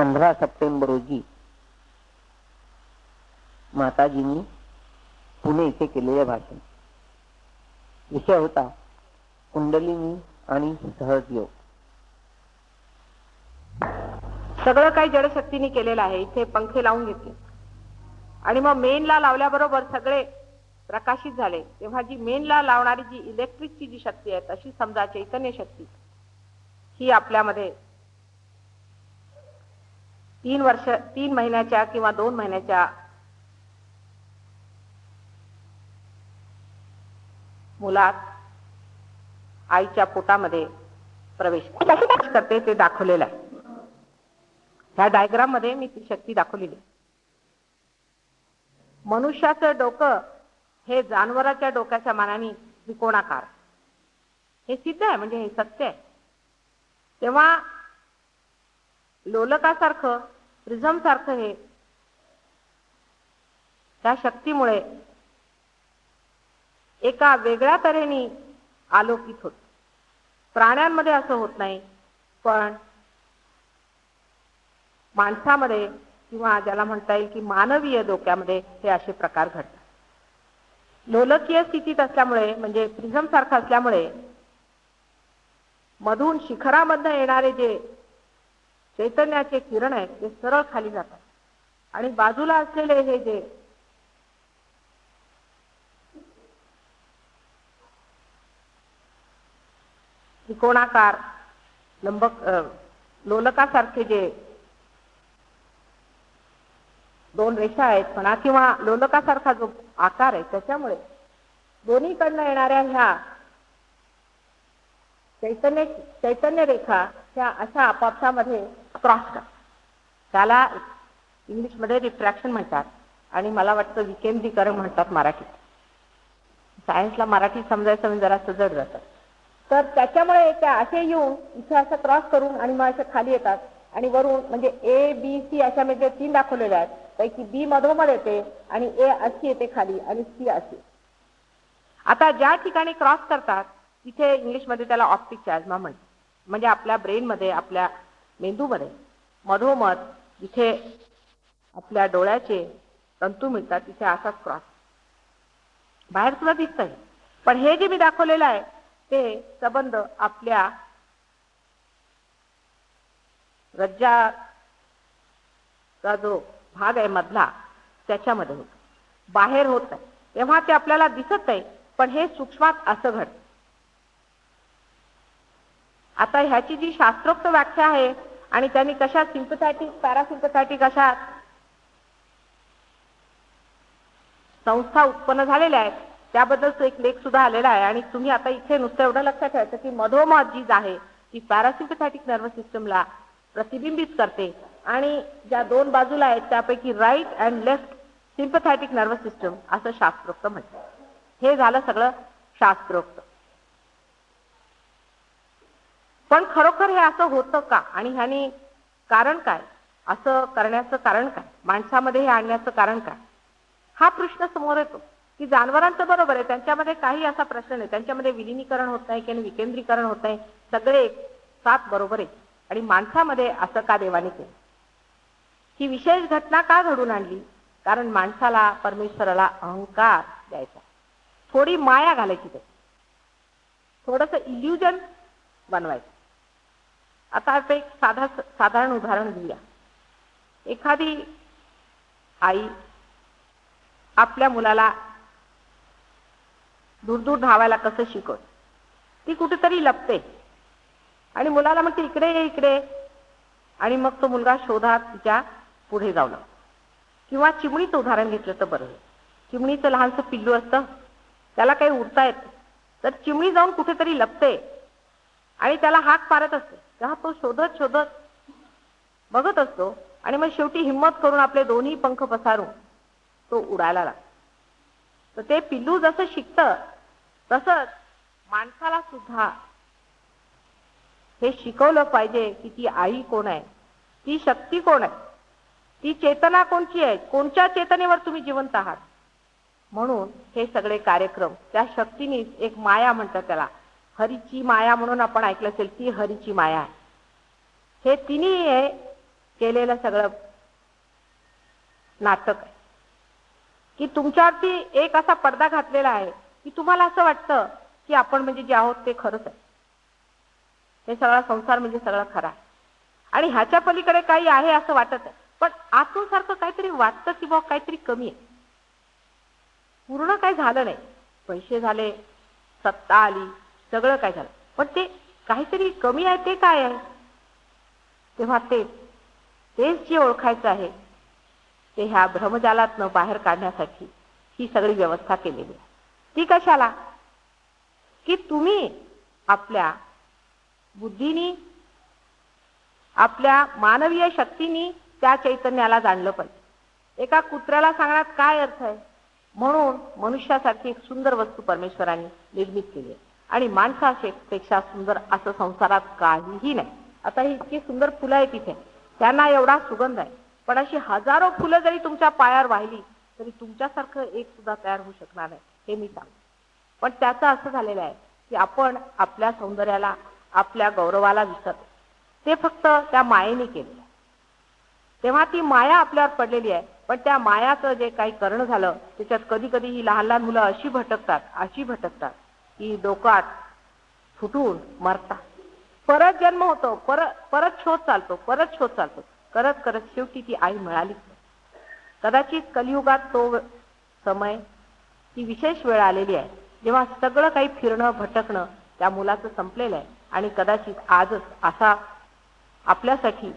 15 September रोजी माताजींनी पुणे येथे केलेले भाषण. विषय होता कुंडलिनी आणि सहजयोग. सगळं काही जडशक्तीने केलेलं आहे. इथे पंखे लावून घेतले आणि मग मेनला लावल्याबरोबर सगळे प्रकाशित झाले. तेव्हा जी मेनला लावणारी जी इलेक्ट्रिकची जी शक्ती आहे, तशी समजा चैतन्य शक्ती ही आपल्यामध्ये 3 महिन्याच्या किंवा 2 महिन्याच्या मुलात आईच्या पोटामध्ये प्रवेश करते ते दाखवलेलं आहे. ह्या डायग्राम मध्ये मी ती शक्ती दाखवलेली. मनुष्याचं डोकं हे जनावराच्या डोक्याच्या मानाने त्रिकोणाकार, हे सिद्ध आहे, म्हणजे हे सत्य आहे. तेव्हा लोलकासारखं, प्रिझम सारखं हे त्या शक्तीमुळे एका वेगळ्या तऱ्हेने आलोकित होत. प्राण्यांमध्ये असं होत नाही, पण माणसामध्ये किंवा ज्याला म्हणता येईल की मानवीय डोक्यामध्ये हे असे प्रकार घडतात. लोलकीय स्थितीत असल्यामुळे, म्हणजे प्रिझम सारखं असल्यामुळे, मधून शिखरामधून येणारे जे चैतन्याचे किरण आहेत ते सरळ खाली जातात आणि बाजूला असलेले हे जे त्रिकोणाकार लोलकासारखे जे 2 रेषा आहेत म्हणा, किंवा लोलकासारखा जो आकार आहे, त्याच्यामुळे दोन्हीकडनं येणाऱ्या ह्या चैतन्य रेखा ह्या अशा आपापसामध्ये क्रॉस करतात. त्याला इंग्लिशमध्ये रिफ्रॅक्शन म्हणतात आणि मला वाटतं विकेंद्रीकरण म्हणतात मराठीत. सायन्सला मराठी समजायचं म्हणजे जरा जड जातं. तर त्याच्यामुळे त्या असे येऊन इथे असं क्रॉस करून आणि मग असं खाली येतात आणि वरून म्हणजे A, B, C अशा म्हणजे 3 दाखवलेल्या आहेत. पैकी B मधोमध येते आणि A अशी येते खाली आणि C अशी. आता ज्या ठिकाणी क्रॉस करतात तिथे इंग्लिशमध्ये त्याला ऑप्टिक चार्जमा म्हणतात. म्हणजे आपल्या ब्रेनमध्ये, आपल्या मेंदूमध्ये मधोमध जिथे आपल्या डोळ्याचे तंतू मिळतात तिथे असाच क्रॉस बाहेर सुद्धा दिसतंय. पण हे जे मी दाखवलेलं आहे ते संबंध आपल्या रज्जाचा जो भाग आहे मधला, त्याच्यामध्ये होत, बाहेर होत नाही. तेव्हा ते आपल्याला दिसत नाही, पण हे सूक्ष्मात असं घडतं. आता ह्याची जी शास्त्रोक्त व्याख्या आहे आणि त्यांनी कशा सिंपथॅटिक, पॅरासिम्पथॅटिक अशा संस्था उत्पन्न झालेल्या आहेत त्याबद्दलचा एक लेख सुद्धा आलेला आहे. आणि तुम्ही आता इथे नुसतं एवढं लक्षात ठेवायचं की मधोमध जी आहे ती पॅरासिम्पथॅटिक नर्वस सिस्टमला प्रतिबिंबित करते आणि ज्या 2 बाजूला आहेत त्यापैकी right and left sympathetic nervous system असं शास्त्रोक्त म्हणतात. हे झालं सगळं शास्त्रोक्त. पण खरोखर हे असं होतं का आणि ह्यानी कारण काय, असं करण्याचं कारण काय, माणसामध्ये हे आणण्याचं कारण काय, हा प्रश्न समोर येतो. की जनावरांचं बरोबर आहे, त्यांच्यामध्ये काही असा प्रश्न नाही, त्यांच्यामध्ये विलिनीकरण होत नाही किंवा विकेंद्रीकरण होत नाही, सगळे साथ बरोबर आहे. आणि माणसामध्ये असं का देवाने केलं? ही विशेष घटना का घडून आणली? कारण माणसाला, परमेश्वराला अहंकार द्यायचा, थोडी माया घालायची, त्याची थोडंसं इल्युजन बनवायचं. आता आपण एक साधारण उदाहरण घेऊया. एखादी आई आपल्या मुलाला दूर दूर धावायला कसं शिकवते, ती कुठेतरी लपते आणि मुलाला म्हणते इकडे ये, इकडे, आणि मग तो मुलगा शोधात तिच्या पुढे जाऊ लागतो. किंवा चिमणीचं उदाहरण घेतलं तर बरं. चिमणीचं लहानसं पिल्लू असतं, त्याला काही उडता येत तर चिमणी जाऊन कुठेतरी लपते आणि त्याला हाक मारत असते. तेव्हा तो शोधत शोधत बघत असतो आणि मग शेवटी हिम्मत करून आपले 2ही पंख पसारून तो उडायला लागतो. तर ते पिल्लू जसं शिकतं तसंच माणसाला सुद्धा हे शिकवलं पाहिजे की ती आई कोण आहे, ती शक्ती कोण आहे, ती चेतना कोणची आहे, कोणत्या चेतनेवर तुम्ही जिवंत आहात. म्हणून हे सगळे कार्यक्रम त्या शक्तीने, एक माया म्हणतात त्याला, हरीची माया म्हणून आपण ऐकलं असेल, ती हरीची माया आहे. हे तिन्ही केलेलं सगळं नाटक आहे, की तुमच्यावरती एक असा पडदा घातलेला आहे की तुम्हाला असं वाटतं की आपण म्हणजे जे आहोत ते खरंच आहे, हे सगळा संसार म्हणजे सगळं खरा आहे आणि ह्याच्या पलीकडे काही आहे असं वाटत आहे. पण आतून सारखं काहीतरी वाटतं की बाबा काहीतरी कमी आहे, पूर्ण काही झालं नाही. पैसे झाले, सत्ता आली, सगळं काय झालं, पण ते काहीतरी कमी आहे. ते काय आहे? तेव्हा तेच जे ओळखायचं आहे ते ह्या भ्रमजालातनं बाहेर काढण्यासाठी ही सगळी व्यवस्था केलेली आहे. ती कशाला? की तुम्ही आपल्या बुद्धीनी, आपल्या मानवीय शक्तीनी त्या चैतन्याला जाणलं पाहिजे. एका कुत्र्याला सांगण्यात काय अर्थ आहे? म्हणून मनुष्यासारखी एक सुंदर वस्तू परमेश्वराने निर्मित केली आहे आणि माणसापेक्षा सुंदर असं संसारात काहीही नाही. आता ही इतकी सुंदर फुलं आहेत तिथे, त्यांना एवढा सुगंध आहे, पण अशी हजारो फुलं जरी तुमच्या पायावर वाहिली तरी तुमच्यासारखं एक सुद्धा तयार होऊ शकणार नाही, हे मी सांगतो. पण त्याचं असं झालेलं आहे की आपण आपल्या सौंदर्याला, आपल्या गौरवाला विसरतो. ते फक्त त्या मायेने केलेलं आहे. तेव्हा ती माया आपल्यावर पडलेली आहे, पण त्या मायाचं जे काही करणं झालं त्याच्यात कधी कधी ही लहान लहान मुलं अशी भटकतात की डोकात फुटून मरतात. परत जन्म होतो, परत शोध चालतो, करत करत शेवटी ती आई मिळाली. कदाचित कलियुगात तो समय, ती विशेष वेळ आलेली आहे जेव्हा सगळं काही फिरणं भटकणं त्या मुलाचं संपलेलं आहे आणि कदाचित आजच असा आपल्यासाठी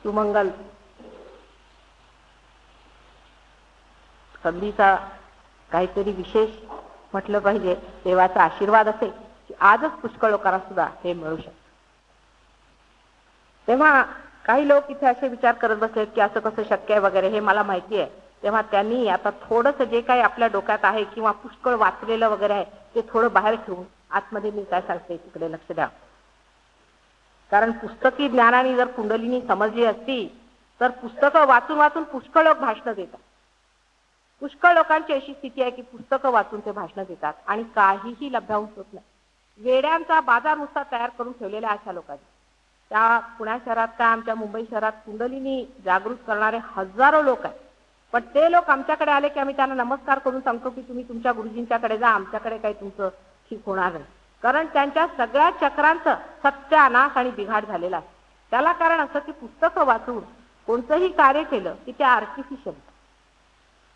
सुमंगल संधीचा काहीतरी विशेष म्हटलं पाहिजे, देवाचा आशीर्वाद असेल की आजच पुष्कळ लोकांना सुद्धा हे मिळू शकतं. तेव्हा काही लोक इथे असे विचार करत बसलेत की असं कसं शक्य आहे वगैरे, हे मला माहिती आहे. तेव्हा त्यांनी आता थोडंसं जे काही आपल्या डोक्यात आहे किंवा पुष्कळ वाचलेलं वगैरे आहे ते थोडं बाहेर ठेवून आतमध्ये मी काय सांगते तिकडे लक्ष द्या. कारण पुस्तकी ज्ञानाने जर कुंडलिनी समजली असती तर पुस्तकं वाचून वाचून पुष्कळ लोक भाषणं देतात. पुष्कळ लोकांची अशी स्थिती आहे की पुस्तकं वाचून ते भाषणं देतात आणि काहीही लभ्याहून होत नाही. वेड्यांचा बाजार नुसता तयार करून ठेवलेला अशा लोकांनी. त्या पुण्या शहरात का आमच्या मुंबई शहरात कुंडलिनी जागृत करणारे हजारो लोक आहेत, पण ते लोक आमच्याकडे आले की आम्ही त्यांना नमस्कार करून सांगतो की तुम्ही तुमच्या गुरुजींच्याकडे जा, आमच्याकडे काही तुमचं ठीक होणार नाही. कारण त्यांच्या सगळ्या चक्रांचं सत्यानाश आणि बिघाड झालेला आहे. त्याला कारण असं की पुस्तकं वाचून कोणतंही कार्य केलं की ते आर्टिफिशियल.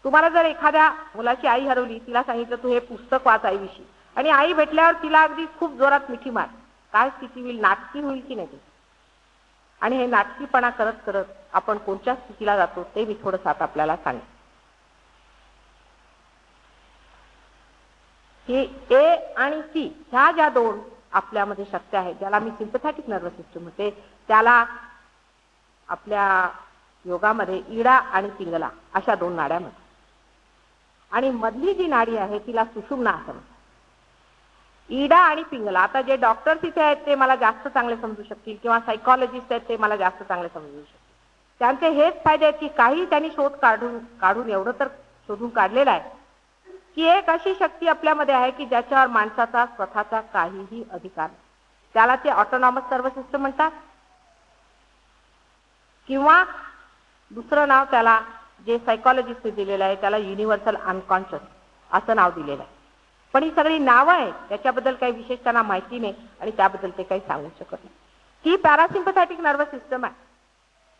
तुम्हाला जर एखाद्या मुलाची आई हरवली, तिला सांगितलं तू हे पुस्तक वाच आईविषयी, आणि आई भेटल्यावर तिला अगदी खूप जोरात मिठी मार, काय स्थिती होईल? नाटकी होईल की नाही? आणि हे नाटकीपणा करत करत आपण कोणत्या स्थितीला जातो ते मी थोडंसं आता आपल्याला सांगेन. की ए आणि सी ह्या ज्या दोन आपल्यामध्ये शक्ती आहेत, ज्याला मी सिम्पथॅटिक नर्वस सिस्टम म्हणते, त्याला आपल्या योगामध्ये इडा आणि पिंगला अशा दोन नाड्या म्हणतात. आणि मधली जी नाडी आहे तिला सुषुम्ना असं म्हणतात. इडा आणि पिंगला, आता जे डॉक्टर्स इथे आहेत ते मला जास्त चांगले समजू शकतील किंवा सायकॉलॉजिस्ट आहेत ते मला जास्त चांगले समजू शकतील. त्यांचे हेच फायदे आहेत की काही त्यांनी शोध काढून एवढं तर शोधून काढलेलं आहे की एक अशी शक्ती आपल्यामध्ये आहे की ज्याच्यावर माणसाचा स्वतःचा काहीही अधिकार नाही. त्याला ते ऑटोनॉमस नर्वस सिस्टम म्हणतात किंवा दुसरं नाव त्याला जे सायकॉलॉजिस्टने दिलेलं आहे त्याला युनिव्हर्सल अनकॉन्शियस असं नाव दिलेलं आहे. पण ही सगळी नावं आहेत, त्याच्याबद्दल काही विशेष त्यांना माहिती नाही आणि त्याबद्दल ते काही सांगू शकत नाही. ही पॅरासिम्पथॅटिक नर्वस सिस्टम आहे.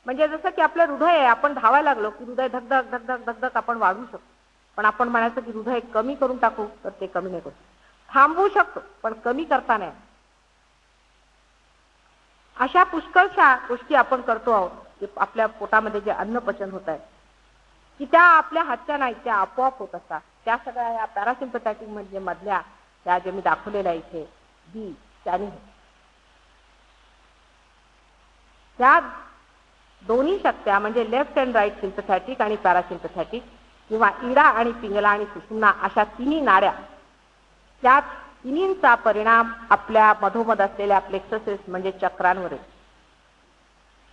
म्हणजे जसं की आपलं हृदय आहे, आपण धावायला लागलो की हृदय धगधग धगधग धगधग आपण वाढवू शकतो, पण आपण म्हणायचं की हृदय कमी करून टाकू तर ते कमी नाही करू. थांबवू शकतो पण कमी करता नाही. अशा पुष्कळशा गोष्टी आपण करतो आहोत की आपल्या पोटामध्ये जे अन्न पचन होत आहे की त्या आपल्या हातच्या नाही, त्या आपोआप होत असतात. त्या सगळ्या या पॅरासिम्पथॅटिक म्हणजे मधल्या त्या जे मी दाखवलेल्या इथे बी त्याने त्या दोन्ही शक्त्या म्हणजे लेफ्ट अँड राईट सिम्पथॅटिक आणि पॅरासिम्पथॅटिक किंवा इडा आणि पिंगला आणि सुषुम्ना अशा तिन्ही नाड्या, त्या तिन्हींचा परिणाम आपल्या मधोमध असलेल्या प्लेक्ससेस म्हणजे चक्रांवर आहे.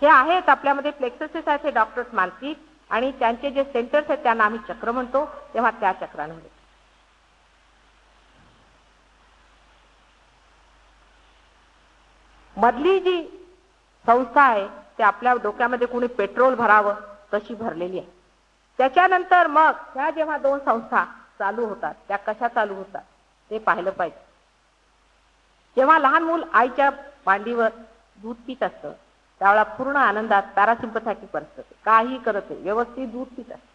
हे आहेत आपल्यामध्ये प्लेक्ससेस आहेत हे डॉक्टर्स मानतील आणि त्यांचे जे सेंटर्स आहेत त्यांना आम्ही चक्र म्हणतो. तेव्हा त्या चक्रांवर मधली जी संस्था आहे ते आपल्या डोक्यामध्ये कोणी पेट्रोल भरावं तशी भरलेली आहे. त्याच्यानंतर मग ह्या जेव्हा दोन संस्था चालू होतात त्या कशा चालू होतात ते पाहिलं पाहिजे. जेव्हा लहान मूल आईच्या मांडीवर दूध पित असतं त्यावेळेला पूर्ण आनंदात पॅरासिम्पथॅटिक असतं, काही करत नाही, व्यवस्थित दूध पित असतं.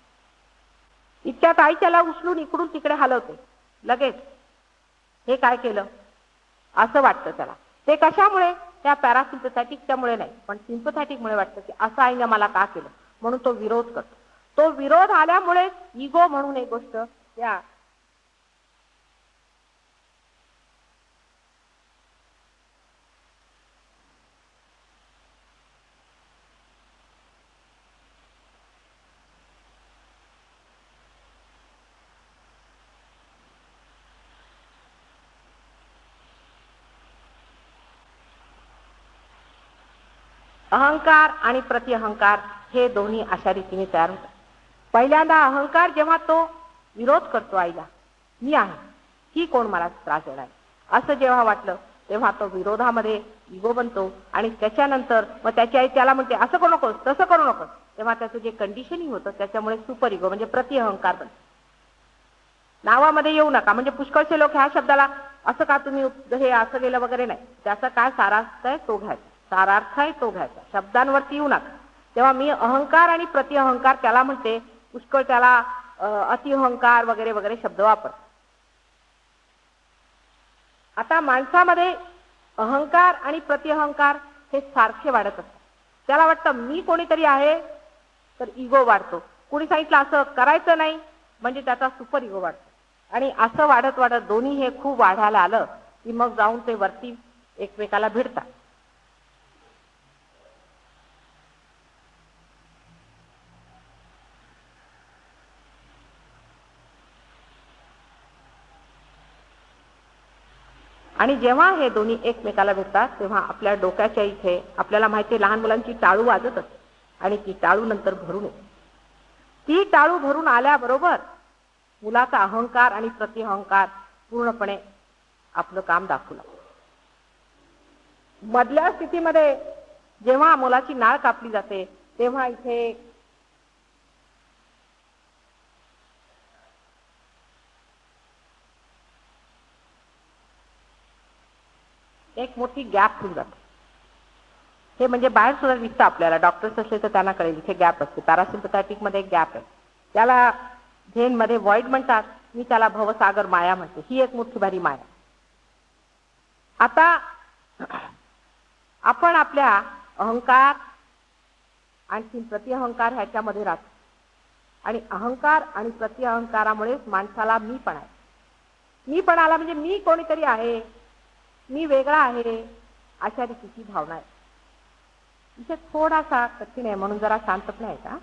इतक्यात आई त्याला उचलून इकडून तिकडे हलवते. लगेच हे काय केलं असं वाटतं त्याला. ते कशामुळे? त्या पॅरासिम्पथॅटिकच्या मुळे नाही, पण सिम्पथॅटिक मुळे वाटतं की असं आईने मला का केलं, म्हणून तो विरोध करतो. तो विरोध आल्यामुळे इगो म्हणून एक गोष्ट या अहंकार आणि प्रतिअहंकार हे दोन्ही अशा रीतीने तयार होतात. पहिल्यांदा अहंकार जेव्हा तो विरोध करतो आईला, मी आहे, ही कोण मला त्रास देणार, असं जेव्हा वाटलं तेव्हा तो विरोधामध्ये इगो बनतो. आणि त्याच्यानंतर मग त्याची आई त्याला म्हणते असं करू नकोस, तसं करू नकोस. तेव्हा त्याचं जे कंडिशनिंग होतं त्याच्यामुळे सुपर इगो म्हणजे प्रतिअहंकार बनतो. नावामध्ये येऊ नका म्हणजे पुष्कळचे लोक ह्या शब्दाला असं का तुम्ही हे असं गेलं वगैरे नाही, त्याचा काय सारार्थ आहे तो घ्यायचा, सारार्थ आहे तो घ्यायचा, शब्दांवरती येऊ नका. तेव्हा मी अहंकार आणि प्रतिअहंकार त्याला म्हणते, पुष्कळ त्याला अतिअहंकार वगैरे वगैरे शब्द वापर. आता माणसामध्ये अहंकार आणि प्रतिअहंकार हे सारखे वाढत असतात. त्याला वाटतं मी कोणीतरी आहे तर इगो वाढतो. कुणी सांगितलं असं करायचं नाही म्हणजे त्याचा सुपर इगो वाढतो. आणि असं वाढत वाढत दोन्ही हे खूप वाढायला आलं की मग जाऊन ते वरती एकमेकाला भिडतात. आणि जेव्हा हे दोन्ही एकमेकाला भेटतात तेव्हा आपल्या डोक्याच्या इथे आपल्याला माहिती आहे लहान मुलांची टाळू वाजत असते आणि ती टाळू नंतर भरून येते. ती टाळू भरून आल्याबरोबर मुलाचा अहंकार आणि प्रतिअहंकार पूर्णपणे आपलं काम दाखवू लागतो. मधल्या स्थितीमध्ये जेव्हा मुलाची नाळ कापली जाते तेव्हा इथे एक मोठी गॅप होऊन जाते. हे म्हणजे बाहेर सुद्धा दिसतं आपल्याला, डॉक्टर्स असले तर त्यांना कळेल इथे गॅप असते. पॅरासिम्पथॅटिक मध्ये एक गॅप आहे, त्याला झेन मध्ये व्हॉइड म्हणतात, मी त्याला भवसागर माया म्हणते. ही एक मोठी भारी माया. आता आपण आपल्या अहंकार आणखी प्रतिअहंकार ह्याच्यामध्ये राहतो आणि अहंकार आणि प्रतिअहंकारामुळेच माणसाला मी पण आहे. मी पण आला म्हणजे मी कोणीतरी आहे, मी वेगळा आहे, अशा रीतीची भावना आहे. इथे थोडासा कठीण आहे म्हणून जरा शांतपणे आहे का.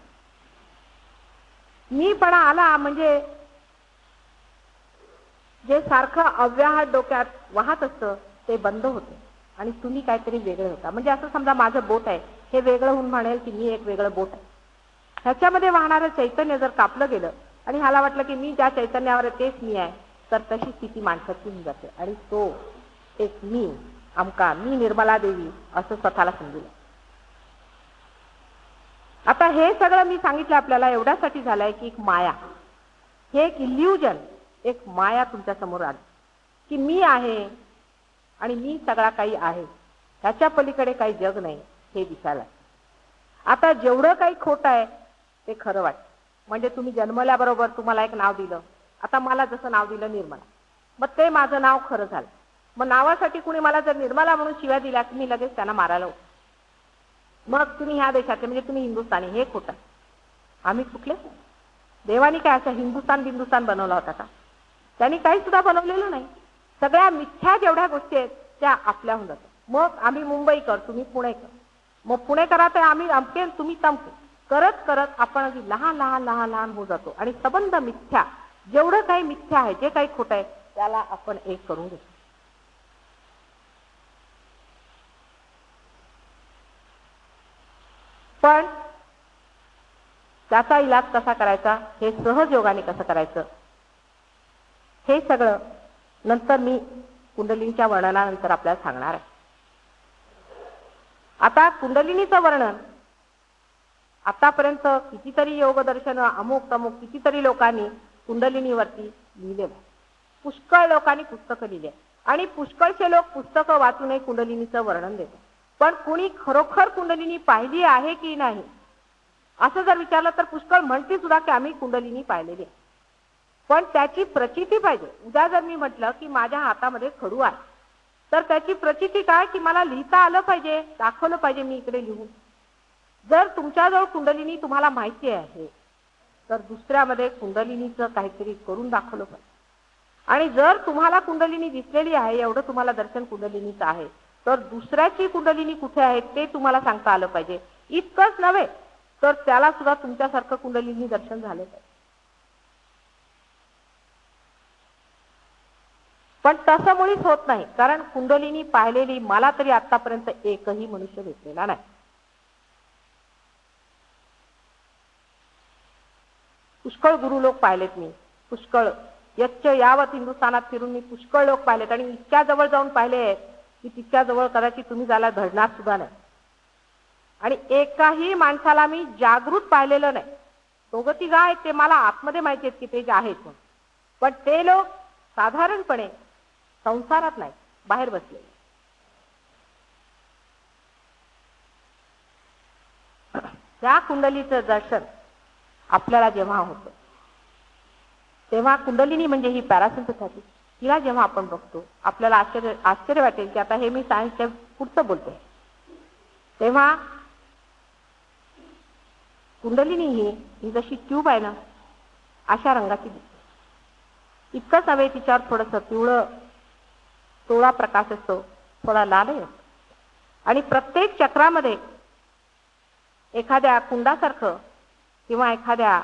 मीपणा आला म्हणजे जे सारखं अव्याहत डोक्यात वाहत असतं ते बंद होतं आणि तुम्ही काहीतरी वेगळे होता. म्हणजे असं समजा माझं बोट आहे, हे वेगळं होऊन म्हणेल की मी एक वेगळं बोट आहे. ह्याच्यामध्ये वाहणारं चैतन्य जर कापलं गेलं आणि ह्याला वाटलं की मी ज्या चैतन्यावर आहे तेच मी आहे, तर तशी स्थिती माणसाची होऊन जाते आणि तो एक मी अमका, मी निर्मला देवी असं स्वतःला समजून. आता हे सगळं मी सांगितलं आपल्याला एवढ्यासाठी झालंय की एक माया, हे एक इल्युजन, एक माया तुमच्या समोर आली की मी आहे आणि मी सगळा काही आहे, ह्याच्या पलीकडे काही जग नाही हे दिसायला. आता जेवढं काही खोटं आहे ते खरं वाटतं. म्हणजे तुम्ही जन्मल्याबरोबर तुम्हाला एक नाव दिलं, आता मला जसं नाव दिलं निर्मला, मग ते माझं नाव खरं झालं. मग नावासाठी कुणी मला जर निर्मला म्हणून शिव्या दिल्या की मी लगेच त्यांना मारायला होतो. मग तुम्ही ह्या देशाचे म्हणजे तुम्ही हिंदुस्थानी, हे खोटं. आम्ही कुठले? देवानी काय असं हिंदुस्थान बनवला होता का? त्यांनी काही सुद्धा बनवलेलं नाही. सगळ्या मिथ्या जेवढ्या गोष्टी आहेत त्या आपल्या होऊन जातात. मग आम्ही मुंबईकर, तुम्ही पुणेकर, मग पुणेकरात आम्ही अमके तुम्ही तमके करत करत आपण अगदी लहान लहान लहान लहान होत जातो आणि संबंध मिथ्या, जेवढं काही मिथ्या आहे, जे काही खोटं आहे त्याला आपण एक करून घेतो. पण त्याचा इलाज कसा करायचा, हे सहज योगाने कसं करायचं, हे सगळं नंतर मी कुंडलींच्या वर्णनानंतर आपल्याला सांगणार आहे. आता कुंडलिनीचं वर्णन आतापर्यंत कितीतरी योगदर्शन अमुक तमुक कितीतरी लोकांनी कुंडलिनीवरती लिहिलेलं, पुष्कळ लोकांनी पुस्तकं लिहिली आणि पुष्कळचे लोक पुस्तकं वाचूनही कुंडलिनीचं वर्णन देतात. पण कुणी खरोखर कुंडलिनी पाहिली आहे की नाही असं जर विचारलं तर पुष्कळ म्हणतील सुद्धा की आम्ही कुंडलिनी पाहिलेली आहे, पण त्याची प्रचिती पाहिजे. उद्या जर मी म्हटलं की माझ्या हातामध्ये खडू आहे, तर त्याची प्रचिती काय की मला लिहिता आलं पाहिजे, दाखवलं पाहिजे मी इकडे लिहून. जर तुमच्याजवळ कुंडलिनी तुम्हाला माहिती आहे तर दुसऱ्यामध्ये कुंडलिनीचं काहीतरी करून दाखवलं पाहिजे. आणि जर तुम्हाला कुंडलिनी दिसलेली आहे, एवढं तुम्हाला दर्शन कुंडलिनीचं आहे, तर दुसऱ्याची कुंडलिनी कुठे आहे ते तुम्हाला सांगता आलं पाहिजे. इतकंच नव्हे तर त्याला सुद्धा तुमच्यासारखं कुंडलिनी दर्शन झालं पाहिजे. पण तसं मुळीच होत नाही, कारण कुंडलिनी पाहिलेली मला तरी आतापर्यंत एकही मनुष्य भेटलेला नाही. पुष्कळ गुरु लोक पाहिलेत मी, पुष्कळ यच्च यावत हिंदुस्थानात फिरून मी पुष्कळ लोक पाहिलेत आणि इतक्या जवळ जाऊन पाहिले की तितक्या जवळ कदाचित तुम्ही जायला घडणार सुद्धा नाही. आणि एकाही माणसाला मी जागृत पाहिलेलं नाही. दोघं तिघं आहेत ते मला आतमध्ये माहिती आहेत की ते जे आहेत, पण ते लोक साधारणपणे संसारात नाही, बाहेर बसले. त्या कुंडलीचं दर्शन आपल्याला जेव्हा होतं तेव्हा कुंडलिनी म्हणजे ही पॅरासिम्पॅथी, तिला जेव्हा आपण बघतो आपल्याला आश्चर्य वाटेल की आता हे मी सायन्सच्या पुढचं बोलते. तेव्हा कुंडलिनी ही जशी ट्यूब आहे ना अशा रंगाची दिसते. इतकंच नव्हे, तिच्यावर थोडंसं पिवळं तोळा प्रकाश असतो, थोडा लालही असतो. आणि प्रत्येक चक्रामध्ये एखाद्या कुंडासारखं किंवा एखाद्या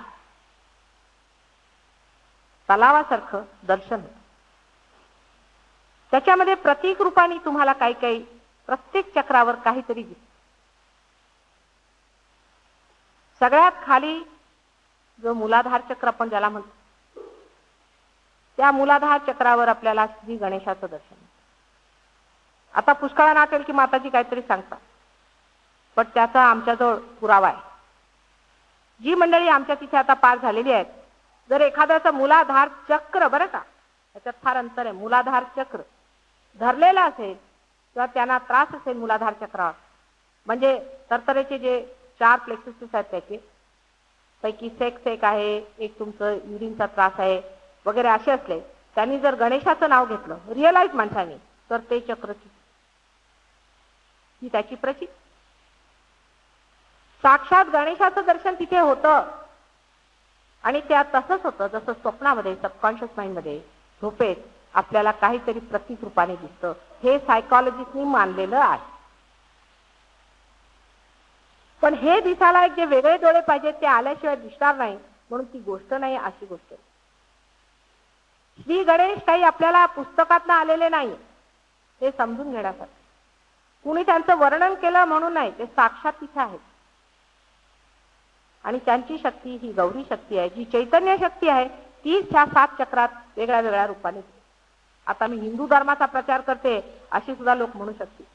तलावासारखं दर्शन होतं. त्याच्यामध्ये प्रतीक रूपाने तुम्हाला काही काही प्रत्येक चक्रावर काहीतरी दिसतं. सगळ्यात खाली जो मूलाधार चक्र आपण ज्याला म्हणतो, त्या मूलाधार चक्रावर आपल्याला श्री गणेशाचं दर्शन होतं. आता पुष्कळांना वाटेल की माताजी काहीतरी सांगतात, पण त्याचा आमच्याजवळ पुरावा आहे. जी मंडळी आमच्या तिथे आता पार झालेली आहेत, जर एखाद्याचं मूलाधार चक्र, बरं का त्याच्यात फार अंतर आहे, मूलाधार चक्र धरलेला असेल किंवा त्यांना त्रास असेल मूलाधार चक्रावर, म्हणजे तरतरेचे जे 4 प्लेक्सेस आहेत त्याचे पैकी सेक्स एक आहे, एक तुमचं युरिनचा त्रास आहे वगैरे असे असले, त्यांनी जर गणेशाचं नाव घेतलं रिअलाइज माणसाने, तर ते चक्र ही त्याची प्रचिती. साक्षात गणेशाचं दर्शन तिथे होतं. आणि त्या तसंच होतं जसं स्वप्नामध्ये, सबकॉन्शियस माइंडमध्ये, झोपेत आपल्याला काहीतरी प्रतीक रूपाने दिसतं. हे सायकॉलॉजिस्टनी मानलेलं आहे. पण हे दिसायला एक जे वेगळे डोळे पाहिजेत ते आल्याशिवाय दिसणार नाही, म्हणून ती गोष्ट नाही अशी गोष्ट. श्री गणेश काही आपल्याला पुस्तकातनं आलेले नाही, ते समजून घेण्यासाठी. कुणी त्यांचं वर्णन केलं म्हणून नाही, ते साक्षात तिथे आहेत. आणि त्यांची शक्ती ही गौरी शक्ती आहे, जी चैतन्य शक्ती आहे, तीच ह्या 7 चक्रात वेगळ्या वेगळ्या रूपाने. आता मी हिंदू धर्माचा प्रचार करते अशी सुद्धा लोक म्हणू शकतील,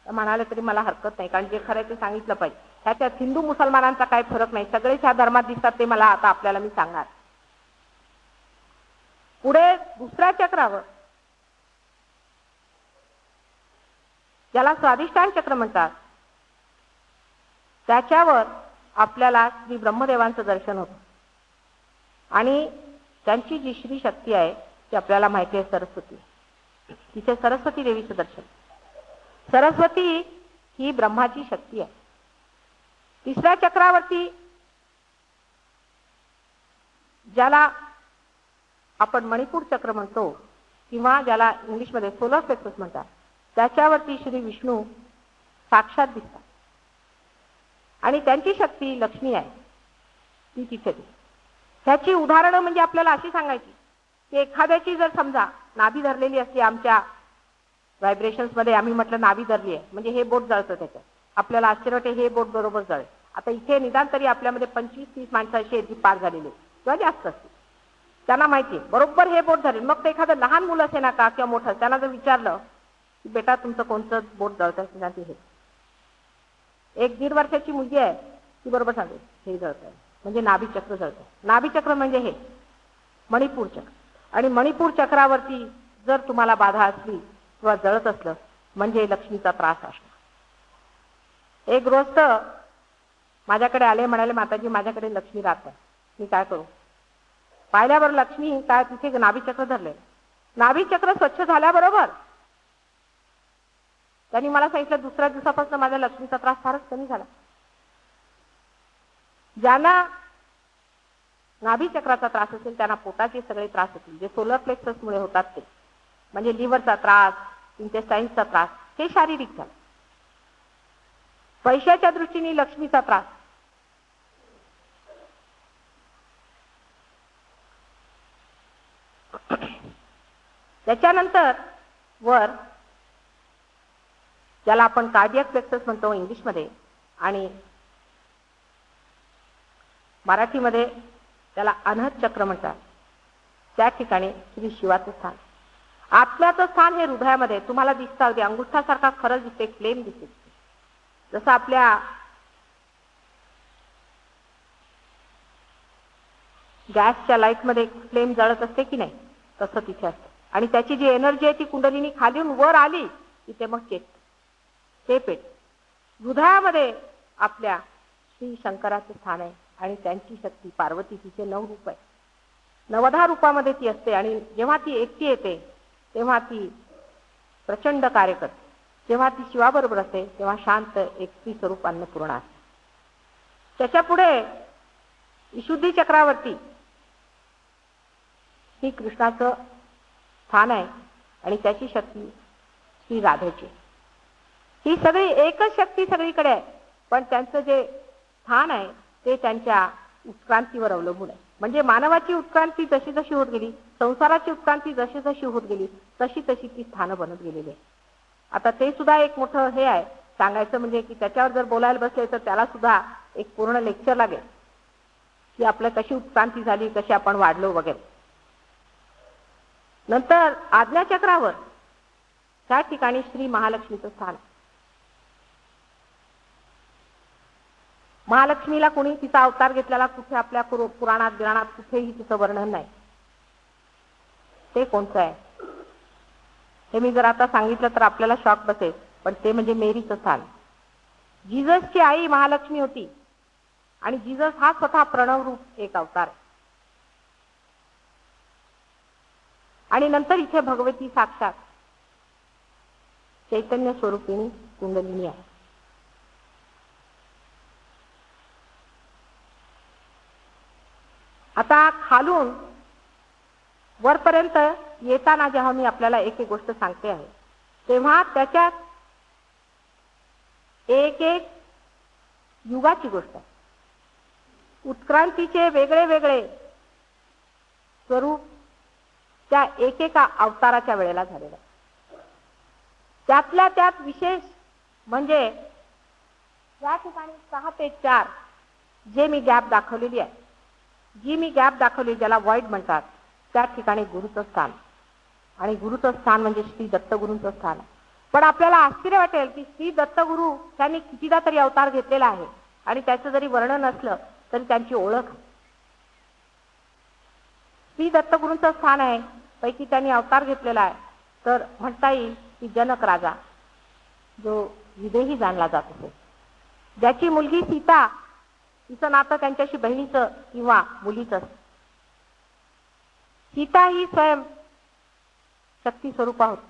म्हणाले तरी मला हरकत नाही, कारण जे खरं ते सांगितलं पाहिजे. ह्याच्यात हिंदू मुसलमानांचा काही फरक नाही, सगळेच ह्या धर्मात दिसतात, ते मला आता आपल्याला मी सांगणार. पुढे दुसऱ्या चक्रावर, ज्याला स्वाधिष्ठान चक्र म्हणतात, त्याच्यावर आपल्याला श्री ब्रह्मदेवांचं दर्शन होतं. आणि त्यांची जी श्री शक्ती आहे ती आपल्याला माहिती आहे, सरस्वती. तिथे सरस्वती देवीचं दर्शन. सरस्वती ही ब्रह्माची शक्ती आहे. तिसऱ्या चक्रावरती ज्याला आपण मणिपूर चक्र म्हणतो किंवा ज्याला इंग्लिशमध्ये सोलर प्लेक्सस म्हणतात, त्याच्यावरती श्री विष्णू साक्षात दिसतात. आणि त्यांची शक्ती लक्ष्मी आहे, ती तिथे. ह्याची उदाहरणं म्हणजे आपल्याला अशी सांगायची की एखाद्याची जर समजा नाभी धरलेली असली, आमच्या व्हायब्रेशन्समध्ये आम्ही म्हटलं नाभी धरली आहे म्हणजे हे बोट जळतं, त्याच्यात आपल्याला आश्चर्य वाटे हे बोट बरोबर जळेल. आता इथे निदान तरी आपल्यामध्ये 25-30 माणसं अशी आहेत जी पार झालेली किंवा जास्त असतील, त्यांना माहिती आहे बरोबर हे बोट धरेल. मग ते एखादं लहान मुलं असे ना का किंवा मोठं, त्यांना जर विचारलं की बेटा तुमचं कोणतं बोट जळतं, हे एक 1.5 वर्षाची मुलगी आहे, ती बरोबर सांगते हे जळतंय, म्हणजे नाभी चक्र जळतंय. नाभी चक्र म्हणजे हे मणिपूर चक्र. आणि मणिपूर चक्रावरती जर तुम्हाला बाधा असली किंवा जळत असलं म्हणजे लक्ष्मीचा त्रास असतो. एक गृहस्थ माझ्याकडे आले, म्हणाले माताजी माझ्याकडे लक्ष्मी राहत नाही, मी काय करू? पाहिल्यावर लक्ष्मी काय तिथे नाभीचक्र धरले. नाभीचक्र स्वच्छ झाल्याबरोबर त्यांनी मला सांगितलं दुसऱ्या दिवसापासून माझ्या लक्ष्मीचा त्रास फारच कमी झाला. ज्यांना नाभीचक्राचा त्रास असेल त्यांना पोटाचे सगळे त्रास होतील, जे सोलर प्लेक्ससमुळे होतात ते, म्हणजे लिव्हरचा त्रास, इंटेस्टाईन्सचा त्रास, हे शारीरिक झालं. पैशाच्या दृष्टीने लक्ष्मीचा त्रास, त्याच्यानंतर वर ज्याला आपण कार्डियक प्लेक्सस म्हणतो इंग्लिशमध्ये, आणि मराठीमध्ये त्याला अनहद चक्र म्हणतात, त्या ठिकाणी श्री शिवाचं स्थान. आत्म्याचं स्थान हे हृदयामध्ये तुम्हाला दिसतं, अगदी अंगुष्ठासारखा खरंच दिसते, फ्लेम दिसते. जसं आपल्या गॅसच्या लाईटमध्ये फ्लेम जळत असते की नाही, तसं तिथे असतं. आणि त्याची जी एनर्जी आहे ती कुंडलिनी खालीून वर आली तिथे मग ते पेट. हृदयामध्ये आपल्या श्री शंकराचे स्थान आहे आणि त्यांची शक्ती पार्वती, तिचे 9 रूप आहे. 90 रूपामध्ये ती असते आणि जेव्हा ती एकटी येते तेव्हा ती प्रचंड कार्य करते. जेव्हा ती शिवाबरोबर असते तेव्हा शांत एकटी स्वरूप अन्नपूर्णा असते. त्याच्या पुढे विशुद्धी चक्रावरती श्री कृष्णाचं स्थान आहे आणि त्याची शक्ती श्री राधेची. ही सगळी एकच शक्ती सगळीकडे आहे, पण त्यांचं जे स्थान आहे ते त्यांच्या उत्क्रांतीवर अवलंबून आहे. म्हणजे मानवाची उत्क्रांती जशी जशी होत गेली, संसाराची उत्क्रांती जशी जशी होत गेली, तशी तशी ती स्थानं बनत गेलेली आहे. आता ते सुद्धा एक मोठं हे आहे सांगायचं, म्हणजे की त्याच्यावर जर बोलायला बसले तर त्याला सुद्धा एक पूर्ण लेक्चर लागेल की आपलं कशी उत्क्रांती झाली, कशी आपण वाढलो वगैरे. नंतर आज्ञाचक्रावर त्या ठिकाणी श्री महालक्ष्मीचं स्थान. महालक्ष्मीला कोणी तिचा अवतार घेतलेला कुठे आपल्या पुराणात गिराणात कुठेही तिचं वर्णन नाही. ते कोणतं आहे हे मी जर आता सांगितलं तर आपल्याला शॉक बसेल, पण ते म्हणजे मेरीचं स्थान. जीससची आई महालक्ष्मी होती आणि जीसस हा स्वतः प्रणव रूप एक अवतार आहे. आणि नंतर इथे भगवती साक्षात चैतन्य स्वरूपिणी कुंडलिनी आहे. आता खालून वरपर्यंत येताना जेव्हा मी आपल्याला एक एक गोष्ट सांगते आहे तेव्हा त्याच्यात एक एक युगाची गोष्ट आहे. उत्क्रांतीचे वेगळे वेगळे स्वरूप त्या एकेका अवताराच्या वेळेला झालेलं. त्यातल्या त्यात विशेष म्हणजे या ठिकाणी 6 ते 4 जे मी गॅप दाखवलेली आहे, जी मी गॅप दाखवली ज्याला वॉइड म्हणतात, त्या ठिकाणी गुरुचं स्थान. आणि गुरुचं स्थान म्हणजे श्री दत्तगुरूंचं स्थान. पण आपल्याला आश्चर्य वाटेल की श्री दत्तगुरू त्यांनी कितीदा तरी अवतार घेतलेला आहे आणि त्याचं जरी वर्णन नसलं तरी त्यांची ओळख. श्री दत्तगुरूंचं स्थान आहे पैकी त्यांनी अवतार घेतलेला आहे तर म्हणता येईल की जनक राजा, जो विदेही जाणला जात असे, ज्याची मुलगी सीता, तिचं नातं त्यांच्याशी बहिणीचं किंवा मुलीचं. सीता ही स्वयं शक्ती स्वरूपा होती.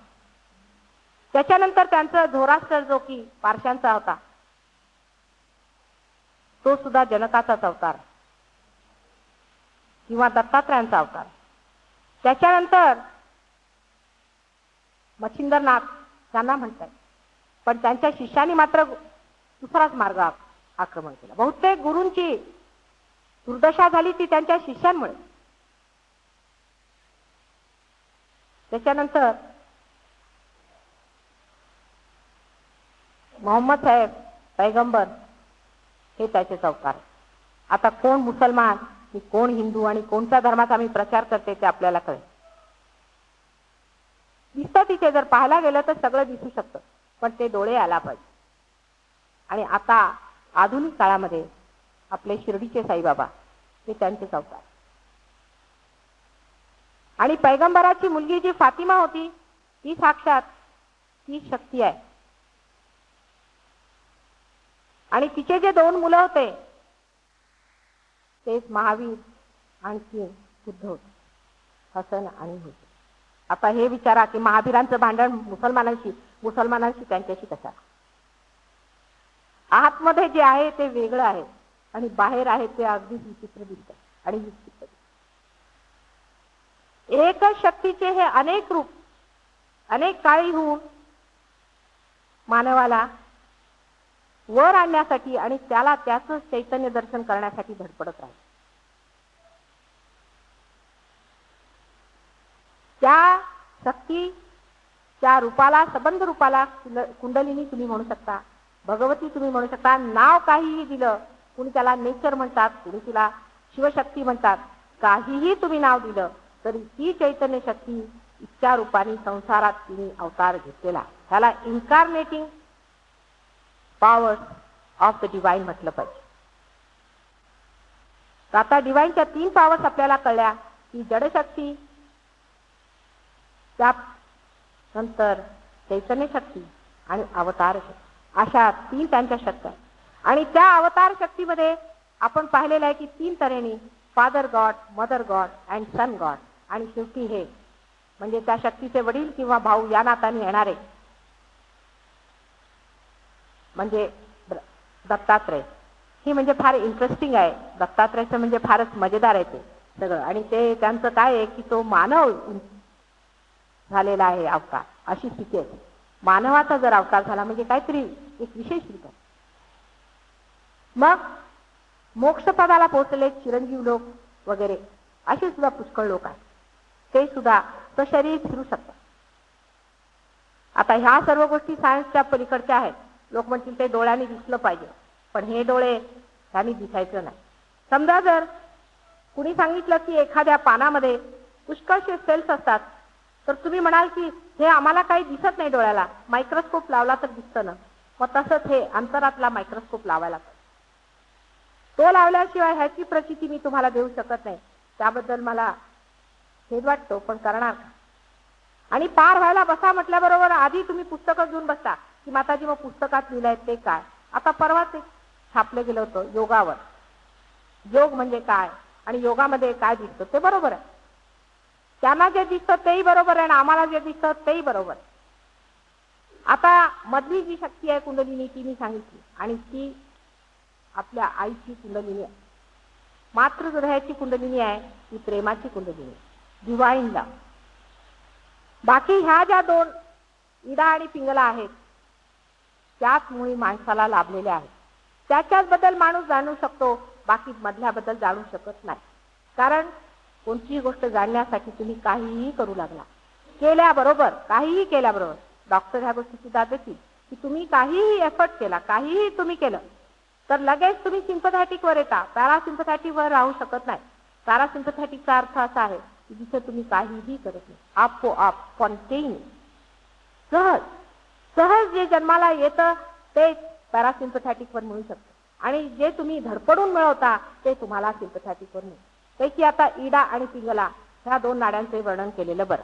त्याच्यानंतर त्यांचं धोराष्ट्र जो की पारशांचा होता तो सुद्धा जनकाचाच अवतार किंवा दत्तात्रयांचा अवतार. त्याच्यानंतर मच्छिंद्रनाथ त्यांना म्हणतात, पण त्यांच्या शिष्यांनी मात्र दुसराच मार्ग आक्रमण केला. बहुतेक गुरूंची दुर्दशा झाली ती त्यांच्या शिष्यांमुळे. त्याच्यानंतर मोहम्मद साहेब पैगंबर हे त्याचेच अवतार. आता कोण मुसलमान कोण हिंदू आणि कोणत्या धर्माचा मी प्रचार करते ते आपल्याला कळेल. दिसतं तिथे, जर पाहायला गेलं तर सगळं दिसू शकतं, पण ते डोळे आला पाहिजे. आणि आता आधुनिक काळामध्ये आपले शिर्डीचे साईबाबा हे त्यांचेच अवतार. आणि पैगंबराची मुलगी जी फातिमा होती ती साक्षात ती शक्ती आहे. आणि तिचे जे 2 मुलं होते तेच महावीर आणखी बुद्ध होते, हसन आणि हुसेन. आता हे विचारा की महावीरांचं भांडण मुसलमानांशी त्यांच्याशी कशा. आतमध्ये जे आहे ते वेगळं आहे आणि बाहेर आहे ते अगदी विचित्र दिसतं आणि विचित्र. एकच शक्तीचे हे अनेक रूप अनेक काळी होऊन मानवाला वर आणण्यासाठी आणि त्याला त्याचं चैतन्य दर्शन करण्यासाठी धडपडत राहील. त्या शक्तीच्या रूपाला, सबंध रूपाला कुंडलिनी तुम्ही म्हणू शकता, भगवती तुम्ही म्हणू शकता. नाव काहीही दिलं, कुणी त्याला नेचर म्हणतात, कुणी तिला शिवशक्ती म्हणतात, काहीही तुम्ही नाव दिलं तरी ती चैतन्य शक्ती इच्छा रूपाने संसारात तिने अवतार घेतलेला. त्याला इन्कार्नेटिंग पॉवर्स ऑफ द डिवाइन म्हटलं पाहिजे. तर आता डिवाइनच्या 3 पॉवर्स आपल्याला कळल्या की जडशक्ती, त्यानंतर चैतन्य शक्ती आणि अवतार शक्ती, अशा 3 त्यांच्या शक्ती आहेत. आणि त्या अवतार शक्तीमध्ये आपण पाहिलेलं आहे की 3 तऱ्हेने father God, mother God and son God, आणि शेवटी हे म्हणजे त्या शक्तीचे वडील किंवा भाऊ या नात्याने येणारे म्हणजे दत्तात्रय. ही म्हणजे फार इंटरेस्टिंग आहे. दत्तात्रयचं म्हणजे फारच मजेदार आहे ते सगळं. आणि ते त्यांचं काय आहे की तो मानव झालेला आहे अवतार, अशी स्थिती आहे. मानवाचा जर अवतार झाला म्हणजे काहीतरी एक विशेष रूप. मग मोक्षपदाला पोहोचले चिरंजीव लोक वगैरे असे सुद्धा पुष्कळ लोक आहेत. ते सुद्धा सशरीर फिरू शकतात. आता ह्या सर्व गोष्टी सायन्सच्या पलीकडच्या आहेत. लोक म्हणतील ते डोळ्यांनी दिसलं पाहिजे, पण हे डोळे त्यांनी दिसायचं नाही. समजा जर कुणी सांगितलं की एखाद्या पानामध्ये पुष्कळशे सेल्स असतात, तर तुम्ही म्हणाल की हे आम्हाला काही दिसत नाही डोळ्याला, मायक्रोस्कोप लावला तर दिसतं ना. मग तसंच हे अंतरातला मायक्रोस्कोप लावायला पाहिजे. तो लावल्याशिवाय ह्याची प्रचिती मी तुम्हाला देऊ शकत नाही. त्याबद्दल मला खेद वाटतो, पण करणार का. आणि पार व्हायला बसा म्हटल्याबरोबर आधी तुम्ही पुस्तकं घेऊन बसता की माताजी मग पुस्तकात लिहिलंय ते काय. आता परवाच एक छापलं गेलं होतं योगावर. योग म्हणजे काय आणि योगामध्ये काय दिसतं ते बरोबर आहे. त्यांना जे दिसतं तेही बरोबर आहे आणि आम्हाला जे दिसतं तेही बरोबर आहे. आता मधली जी शक्ती आहे कुंडलिनी ती मी सांगितली, आणि ती आपल्या आईची कुंडलिनी आहे. मातृहृदयाची कुंडलिनी आहे, ती प्रेमाची कुंडलिनी, डिवाइन लव्ह. बाकी ह्या ज्या 2 इडा आणि पिंगला आहेत त्याच मुळी माणसाला लाभलेल्या आहेत. त्याच्याच बद्दल माणूस जाणू शकतो, बाकी मधल्याबद्दल जाणू शकत नाही. कारण कोणतीही गोष्ट जाणण्यासाठी तुम्ही काहीही करू लागला, केल्याबरोबर, काहीही केल्याबरोबर डॉक्टर ह्या गोष्टी सुद्धा देतील की तुम्ही काहीही एफर्ट केला, काहीही तुम्ही केलं तर लगेच तुम्ही सिम्पथॅटिक वर येता, पॅरासिम्पथॅटिक वर राहू शकत नाही. पॅरासिम्पथॅटिकचा अर्थ असा आहे की जिथे तुम्ही काहीही करत नाही, आपोआप स्पॉन्टेनियस, सहज सहज जे जन्माला येतं ते पॅरासिम्पथॅटिक वर मिळू शकतं. आणि जे तुम्ही धडपडून मिळवता ते तुम्हाला सिम्पथॅटिक वर मिळतं. पैकी आता इडा आणि पिंगला ह्या 2 नाड्यांचे वर्णन केलेलं बरं.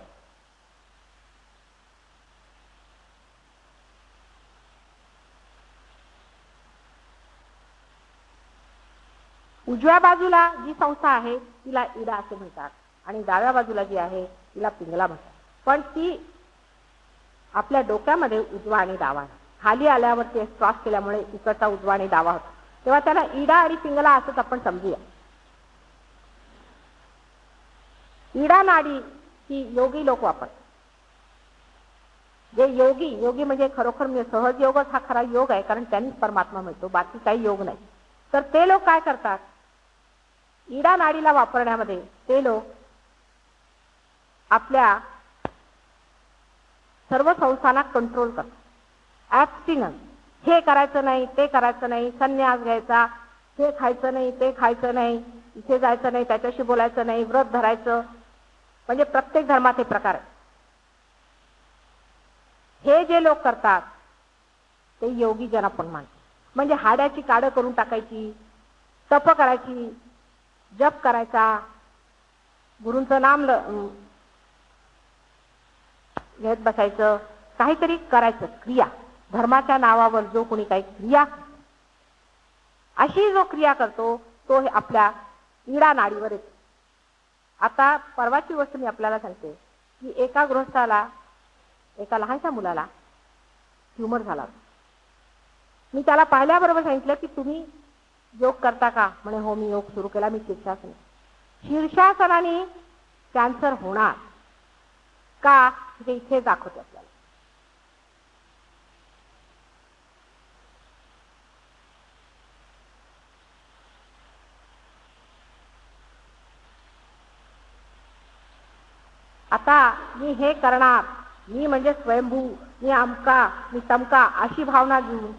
उजव्या बाजूला जी संस्था आहे तिला इडा असे म्हणतात आणि डाव्या बाजूला जी आहे तिला पिंगला म्हणतात. पण ती आपल्या डोक्यामध्ये उजवा आणि डावा, खाली आल्यावरती क्रॉस केल्यामुळे इकडचा उजवा आणि डावा होता, तेव्हा त्याला इडा आणि पिंगला असंच आपण समजूया. इडा नाडी ही योगी लोक वापरतात. जे योगी म्हणजे खरोखर सहज योगच हा खरा योग आहे, कारण त्यांनीच परमात्मा मिळतो, बाकी काही योग नाही. तर ते लोक काय करतात, इडा नाडीला वापरण्यामध्ये ते लोक आपल्या सर्व संस्थांना कंट्रोल करतात. ॲब्स्टिनन्स, हे करायचं नाही, ते करायचं नाही, संन्यास घ्यायचा, हे खायचं नाही, ते खायचं नाही, इथे जायचं नाही, त्याच्याशी बोलायचं नाही, व्रत धरायचं, म्हणजे प्रत्येक धर्मात हे प्रकार आहे. हे जे लोक करतात ते योगी जन आपण मानतो. म्हणजे हाड्याची काढं करून टाकायची, तप करायची, जप करायचा, गुरूंचं नाम घेत बसायचं, काहीतरी करायचं क्रिया. धर्माच्या नावावर जो कोणी काही क्रिया, अशी जो क्रिया करतो तो आपल्या इडा नाडीवर येतो. आता परवाची गोष्ट मी आपल्याला सांगते की एका गृहस्थाला, एका लहानशा मुलाला ट्यूमर झाला. मी त्याला पाहिल्याबरोबर सांगितलं की तुम्ही योग करता का? म्हणे हो मी योग सुरू केला, मी शीर्षासन. शीर्षासनाने कॅन्सर होणार का हे इथे दाखवते आपल्याला. आता मी हे करणार, मी म्हणजे स्वयंभू, मी अमका, मी तमका, अशी भावना घेऊन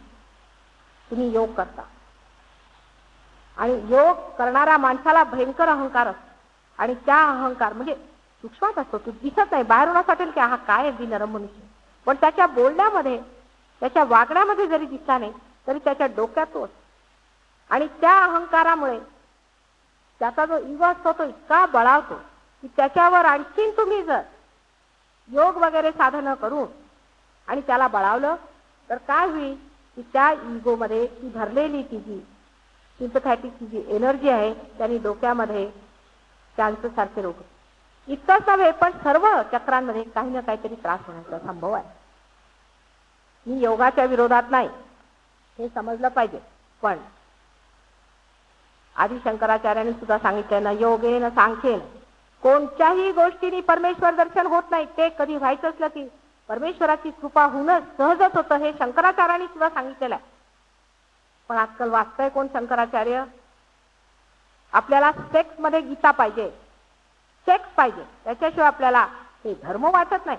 तुम्ही योग करता. आणि योग करणाऱ्या माणसाला भयंकर अहंकार असतो. आणि त्या अहंकार म्हणजे सूक्ष्मात असतो, तो दिसत नाही. बाहेरून असं वाटेल की हा काय अगदी नरम मनुष्य, पण त्याच्या बोलण्यामध्ये, त्याच्या वागण्यामध्ये जरी दिसला नाही तरी त्याच्या डोक्यात तो असतो. आणि त्या अहंकारामुळे त्याचा जो इगो असतो तो इतका बळावतो की त्याच्यावर आणखीन तुम्ही जर योग वगैरे साधनं करून आणि त्याला बळावलं तर काय होईल की त्या इगोमध्ये ती भरलेली ती जी सिम्पथॅटिक जी एनर्जी आहे त्याने डोक्यामध्ये कॅन्सर सारखे रोग, इतकंच नव्हे पण सर्व चक्रांमध्ये काही ना काहीतरी त्रास होण्याचा संभव आहे. मी योगाच्या विरोधात नाही, हे समजलं पाहिजे. पण आदि शंकराचार्यांनी सुद्धा सांगितलं ना, योगेन सांख्येन कोणत्याही गोष्टीने परमेश्वर दर्शन होत नाही. ते कधी व्हायचं असलं की परमेश्वराची कृपा होणं सहजच होतं, हे शंकराचार्यांनी सुद्धा सांगितलेलं आहे. पण आजकाल वाचतंय कोण शंकराचार्य? आपल्याला सेक्स मध्ये गीता पाहिजे, सेक्स पाहिजे, त्याच्याशिवाय आपल्याला हे धर्म वाटत नाही.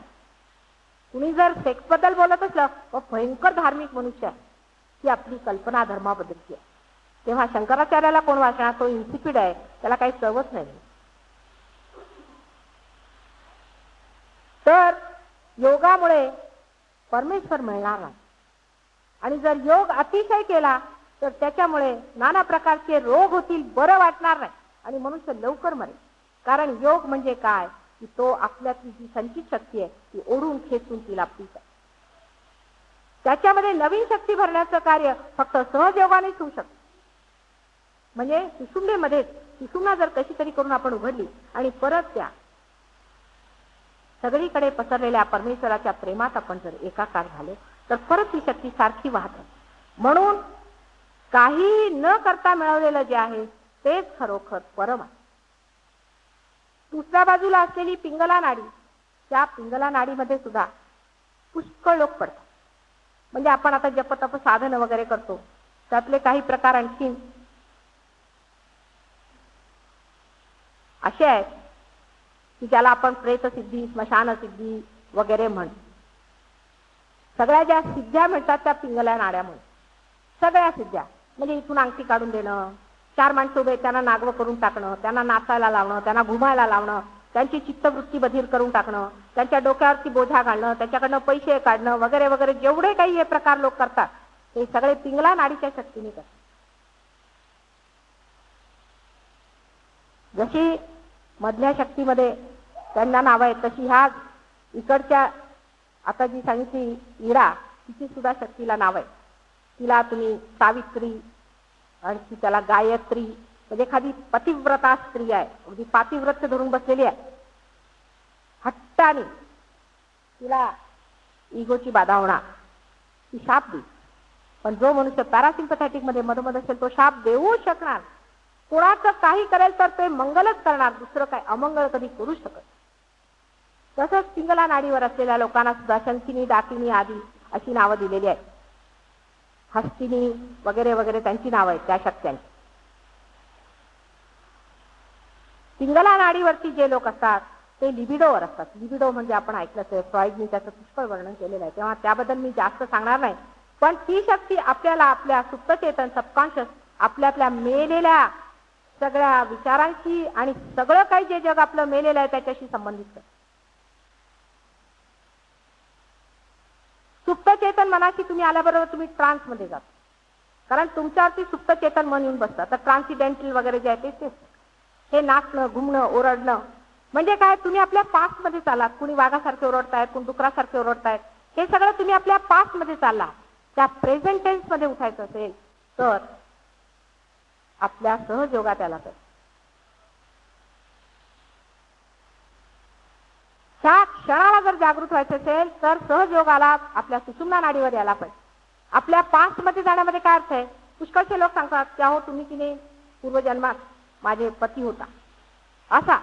कुणी जर सेक्स बद्दल बोलत असलं तर भयंकर धार्मिक मनुष्य आहे, ती आपली कल्पना धर्माबद्दलची आहे. तेव्हा शंकराचार्याला कोण वाचणार? तो इन्सिपिड आहे, त्याला काही चवच नाही. तर योगामुळे परमेश्वर मिळणार नाही. आणि जर योग अतिशय केला तर त्याच्यामुळे नाना प्रकारचे रोग होतील, बरं वाटणार नाही आणि मनुष्य लवकर मरेल. कारण योग म्हणजे काय की तो आपल्यातली जी संचित शक्ती आहे ती ओढून खेचून तिला पीत, त्याच्यामध्ये नवीन शक्ती भरण्याचं कार्य फक्त सहजयोगानेच होऊ शकतं. म्हणजे सुषुम्नेमध्ये सुषुम्ना जर कशी तरी करून आपण उघडली आणि परत त्या सगळीकडे पसरलेल्या परमेश्वराच्या प्रेमात आपण जर एकाकार झालो तर परत ती शक्ती सारखी वाहते. म्हणून काही न करता मिळवलेलं जे आहे तेच खरोखर परम आहे. दुसऱ्या बाजूला असलेली पिंगला नाडी, त्या पिंगला नाडीमध्ये सुद्धा पुष्कळ लोक पडतात. म्हणजे आपण आता जपतप साधन वगैरे करतो, त्यातले काही प्रकार आणखी असे आहेत की ज्याला आपण प्रेतसिद्धी, स्मशानसिद्धी वगैरे म्हणतो. सगळ्या ज्या सिद्ध्या मिळतात त्या पिंगला नाड्यामुळे, सगळ्या सिद्ध्या. म्हणजे इथून अंगठी काढून देणं, 4 माणसं उभे त्यांना नागवं करून टाकणं, त्यांना नाचायला लावणं, त्यांना घुमायला लावणं, त्यांची चित्तवृत्ती बधीर करून टाकणं, त्यांच्या डोक्यावरती बोझा घालणं, त्यांच्याकडनं पैसे काढणं वगैरे वगैरे, जेवढे काही हे प्रकार लोक करतात ते सगळे पिंगला नाडीच्या शक्तीने करतात. जशी मधल्या शक्तीमध्ये त्यांना नाव आहेत तशी ह्या इकडच्या आता जी सांगितली इडा, तिची सुद्धा शक्तीला नाव आहे. तिला तुम्ही सावित्री, आणखी त्याला गायत्री, म्हणजे एखादी पतिव्रता स्त्री आहे, अगदी पातिव्रत्य धरून बसलेली आहे, हट्टाने तिला इगोची बाधा होणार, ती शाप देईल. पण जो मनुष्य पॅरासिम्पथॅटिक मध्ये मधोमध असेल तो शाप देऊ शकणार. कोणाचं काही करेल तर ते मंगलच करणार, दुसरं काय अमंगल कधी करू शकत. तसंच पिंगला नाडीवर असलेल्या लोकांना सुद्धा शंकिनी, डाकिनी आदी अशी नावं दिलेली आहेत. हस्तिनी वगैरे वगैरे त्यांची नावं आहेत त्या शक्त्यांची. पिंगला नाडीवरती जे लोक असतात ते लिबिडोवर असतात. लिबिडो म्हणजे आपण ऐकलं असेल, फ्रॉइडनी त्याचं पुष्कळ वर्णन केलेलं आहे, तेव्हा त्याबद्दल मी जास्त सांगणार नाही. पण ती शक्ती आपल्याला आपल्या सुप्तचेतन, सबकॉन्शियस, आपल्यातल्या मेलेल्या सगळ्या विचारांशी आणि सगळं काही जे जग आपलं मेलेलं आहे त्याच्याशी संबंधित आहे. सुप्त चेतन मनाशी तुम्ही आल्याबरोबर तुम्ही ट्रान्स मध्ये जाता. कारण तुमच्यावरती सुप्त चेतन मन येऊन बसतं. तर ट्रान्सिडेंटल वगैरे जे आहे तेच. हे नाचणं, घुमणं, ओरडणं म्हणजे काय, तुम्ही आपल्या पास्ट मध्ये चालात. कुणी वाघासारखे ओरडतायत, कोणी डुकरासारखे ओरडतायत, हे सगळं तुम्ही आपल्या पास्ट मध्ये चालला. त्या प्रेझेंट टेन्स मध्ये उठायचं असेल तर आपल्या सहजयोगात यायला पाहिजे. ह्या क्षणाला जर जागृत व्हायचं असेल तर सहजयोगाला आपल्या सुषुम्ना नाडीवर यायला पाहिजे. आपल्या पास्ट मध्ये जाण्यामध्ये काय अर्थ आहे? पुष्कळचे लोक सांगतात की अहो तुम्ही की नाही पूर्वजन्मात माझे पती होता, असा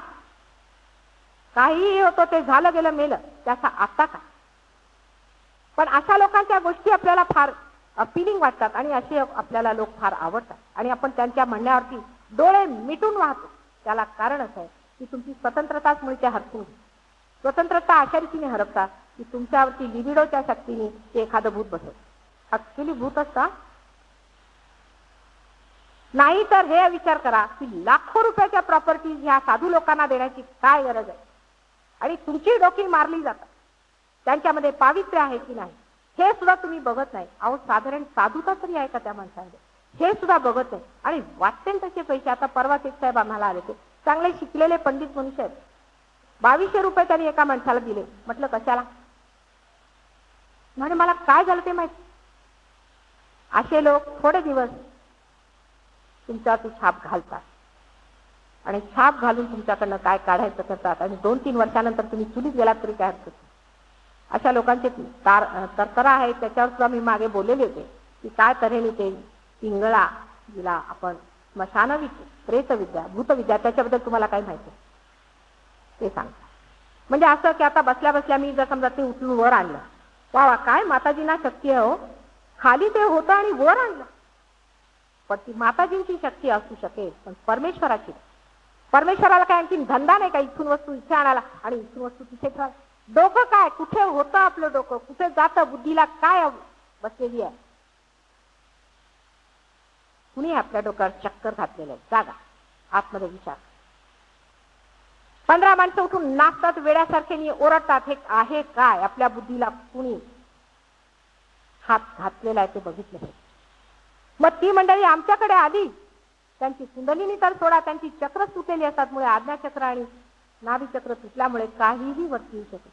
काहीही होतो, ते झालं गेलं मेलं, त्याचा आता काय. पण अशा लोकांच्या गोष्टी आपल्याला फार अपिलिंग वाटतात आणि असे आपल्याला लोक फार आवडतात आणि आपण त्यांच्या म्हणण्यावरती डोळे मिटून वाहतो. त्याला कारण असं आहे की तुमची स्वतंत्रताच मुळीच्या हरपून. स्वतंत्रता अशा रीतीने हरपतात की तुमच्यावरती लिबिडोच्या शक्तीने ते एखादं भूत बसत. ऍक्च्युली भूत असता नाही तर हे विचार करा की लाखो रुपयाच्या प्रॉपर्टीज ह्या साधू लोकांना देण्याची काय गरज आहे आणि तुमची डोकी मारली जातात. त्यांच्यामध्ये पावित्र्य आहे की नाही हे सुद्धा तुम्ही बघत नाही. अहो साधारण साधुता तरी आहे का त्या माणसामध्ये, हे सुद्धा बघत नाही. आणि वाटते तसे पैसे. आता परवाच एक साहेब आम्हाला आले, ते चांगले शिकलेले पंडित मनुष्य आहेत. 2200 रुपये त्यांनी एका माणसाला दिले. म्हटलं कशाला? म्हणजे मला काय झालं ते माहिती. असे लोक थोडे दिवस तुमच्यावरती छाप घालतात आणि छाप घालून तुमच्याकडनं काय काढायचं करतात आणि 2-3 वर्षानंतर तुम्ही चुलीत गेलात तरी काय हरकत. अशा लोकांचे तरतरा आहे. त्याच्यावर सुद्धा मी मागे बोललेले होते की काय तऱ्हेने ते पिंगळा जिला आपण स्मशानविद्या, प्रेतविद्या, भूतविद्या, त्याच्याबद्दल तुम्हाला काय माहिती ते सांगता. म्हणजे असं की आता बसल्या बसल्या मी जर समजा ते उचलून वर आणलं, वा काय माताजींना शक्ती आहे हो, खाली ते होतं आणि वर आणलं. पण ती माताजींची शक्ती असू शकेल पण परमेश्वराची. परमेश्वराला काय आणखी धंदा नाही का इथून वस्तू इथे आणायला आणि इथून वस्तू तिथे ठेवायला. डोकं काय, कुठे होतं आपलं डोकं, कुठे जातं, बुद्धीला काय बसलेली आहे. कुणी आपल्या डोक्यावर चक्कर घातलेलं आहे. जागा आतमध्ये विचार. 15 माणसं उठून नाचतात वेड्यासारखे ओरडतात. हे आहे काय, आपल्या बुद्धीला कुणी हात घातलेला आहे ते बघितलं. मग ती मंडळी आमच्याकडे आली, त्यांची कुंडलिनी तर सोडा, त्यांची चक्र तुटलेली असतात. मुळे आज्ञाचक्र आणि नाभीचक्र तुटल्यामुळे काहीही वरती येऊ शकत.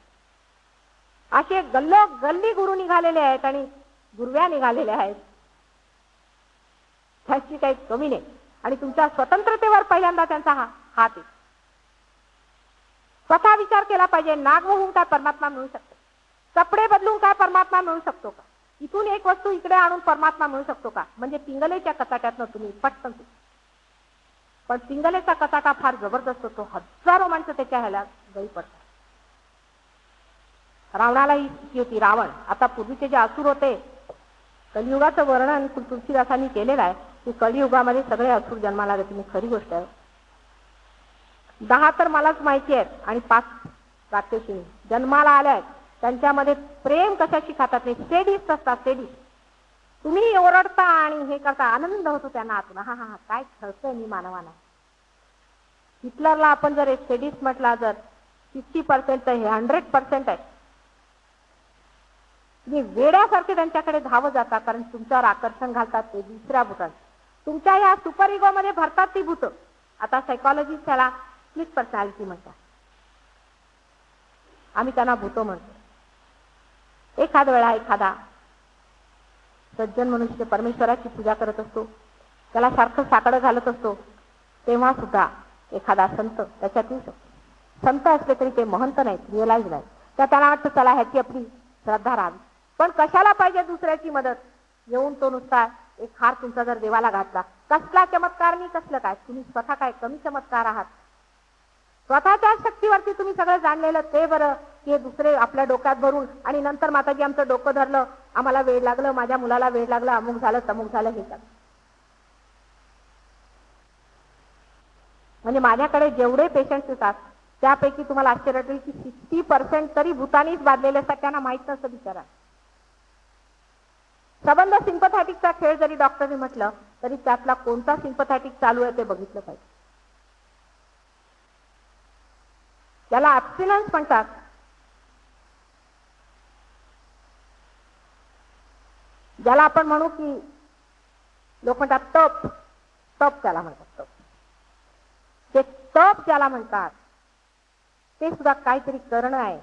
असे गल्ली गुरु निघालेले आहेत आणि गुरव्या निघालेल्या आहेत. त्याची काही कमी नाही. आणि तुमच्या स्वतंत्रतेवर पहिल्यांदा त्यांचा हात आहे. स्वतः विचार केला पाहिजे. नाग होऊन काय परमात्मा मिळू शकतो? कपडे बदलून काय परमात्मा मिळू शकतो का? इथून एक वस्तू इकडे आणून परमात्मा मिळू शकतो का? म्हणजे पिंगलेच्या कचाट्यातनं तुम्ही पटकन. पण पिंगलेचा कचाटा फार जबरदस्त होतो. हजारो माणसं त्याच्या ह्याला गळी पडतात. रावणाला ही स्थिती होती. रावण, आता पूर्वीचे जे असुर होते, कलियुगाचं वर्णन तुलसीदासांनी केलेलं आहे की कलियुगामध्ये सगळे असुर जन्माला आले. तुम्ही खरी गोष्ट आहे. 10 तर मलाच माहिती आहेत आणि 5 प्रात्यक्षिणी जन्माला आल्या आहेत. त्यांच्यामध्ये प्रेम कशाशी खातात नाही, सेडिस्ट असतात. सेडिस्ट. तुम्ही ओरडता आणि हे करता, आनंद होतो त्यांना आतून. हा हा काय खर्चय मी मानवाना. हिटलरला आपण जर एक सेडिस्ट म्हटला, जर 50% तर हे 100% आहे. तुम्ही वेड्यासारखे त्यांच्याकडे धावत जाता कारण तुमच्यावर आकर्षण घालतात ते दुसऱ्या भूतांत. तुमच्या या सुपर इगो मध्ये भरतात ती भूत. आता सायकॉलॉजिस्ट त्याला स्प्लिट पर्सनॅलिटी म्हणतात. आम्ही त्यांना भूतो म्हणतो. एखाद वेळा एखादा सज्जन मनुष्य परमेश्वराची पूजा करत असतो, त्याला सारखं साकडं घालत असतो, तेव्हा सुद्धा एखादा संत त्याच्यात येऊ शकतो. संत असले तरी ते महंत नाहीत, रिअलाइज नाही. तर त्याला वाटतं चला ह्याची आपली श्रद्धा राहावी. पण कशाला पाहिजे दुसऱ्याची मदत? येऊन तो नुसता एक हार तुमचा जर देवाला घातला, कसला चमत्कार नाही, कसलं काय. तुम्ही स्वतः काय कमी चमत्कार आहात? स्वतःच्या शक्तीवरती तुम्ही सगळं जाणलेलं ते बरं की दुसरे आपल्या डोक्यात भरून आणि नंतर माताजी आमचं डोकं धरलं, आम्हाला वेळ लागलं, माझ्या मुलाला वेळ लागला, अमुक झालं तमुक झालं हे झालं. म्हणजे माझ्याकडे जेवढे पेशंट्स येतात त्यापैकी तुम्हाला आश्चर्य वाटेल की 60% तरी भूतानीच बांधलेले असतात. त्यांना माहित नसतं बिचारा. संबंध सिंपथॅटिकचा खेळ जरी डॉक्टरने म्हटलं तरी त्यातला कोणता सिंपथॅटिक चालू आहे ते बघितलं पाहिजे. त्याला ऍब्स्टिनन्स म्हणतात. ज्याला आपण म्हणू की लोक म्हणतात तप, तप त्याला म्हणतात. तप, ते तप ज्याला म्हणतात ते सुद्धा काहीतरी करणं आहे.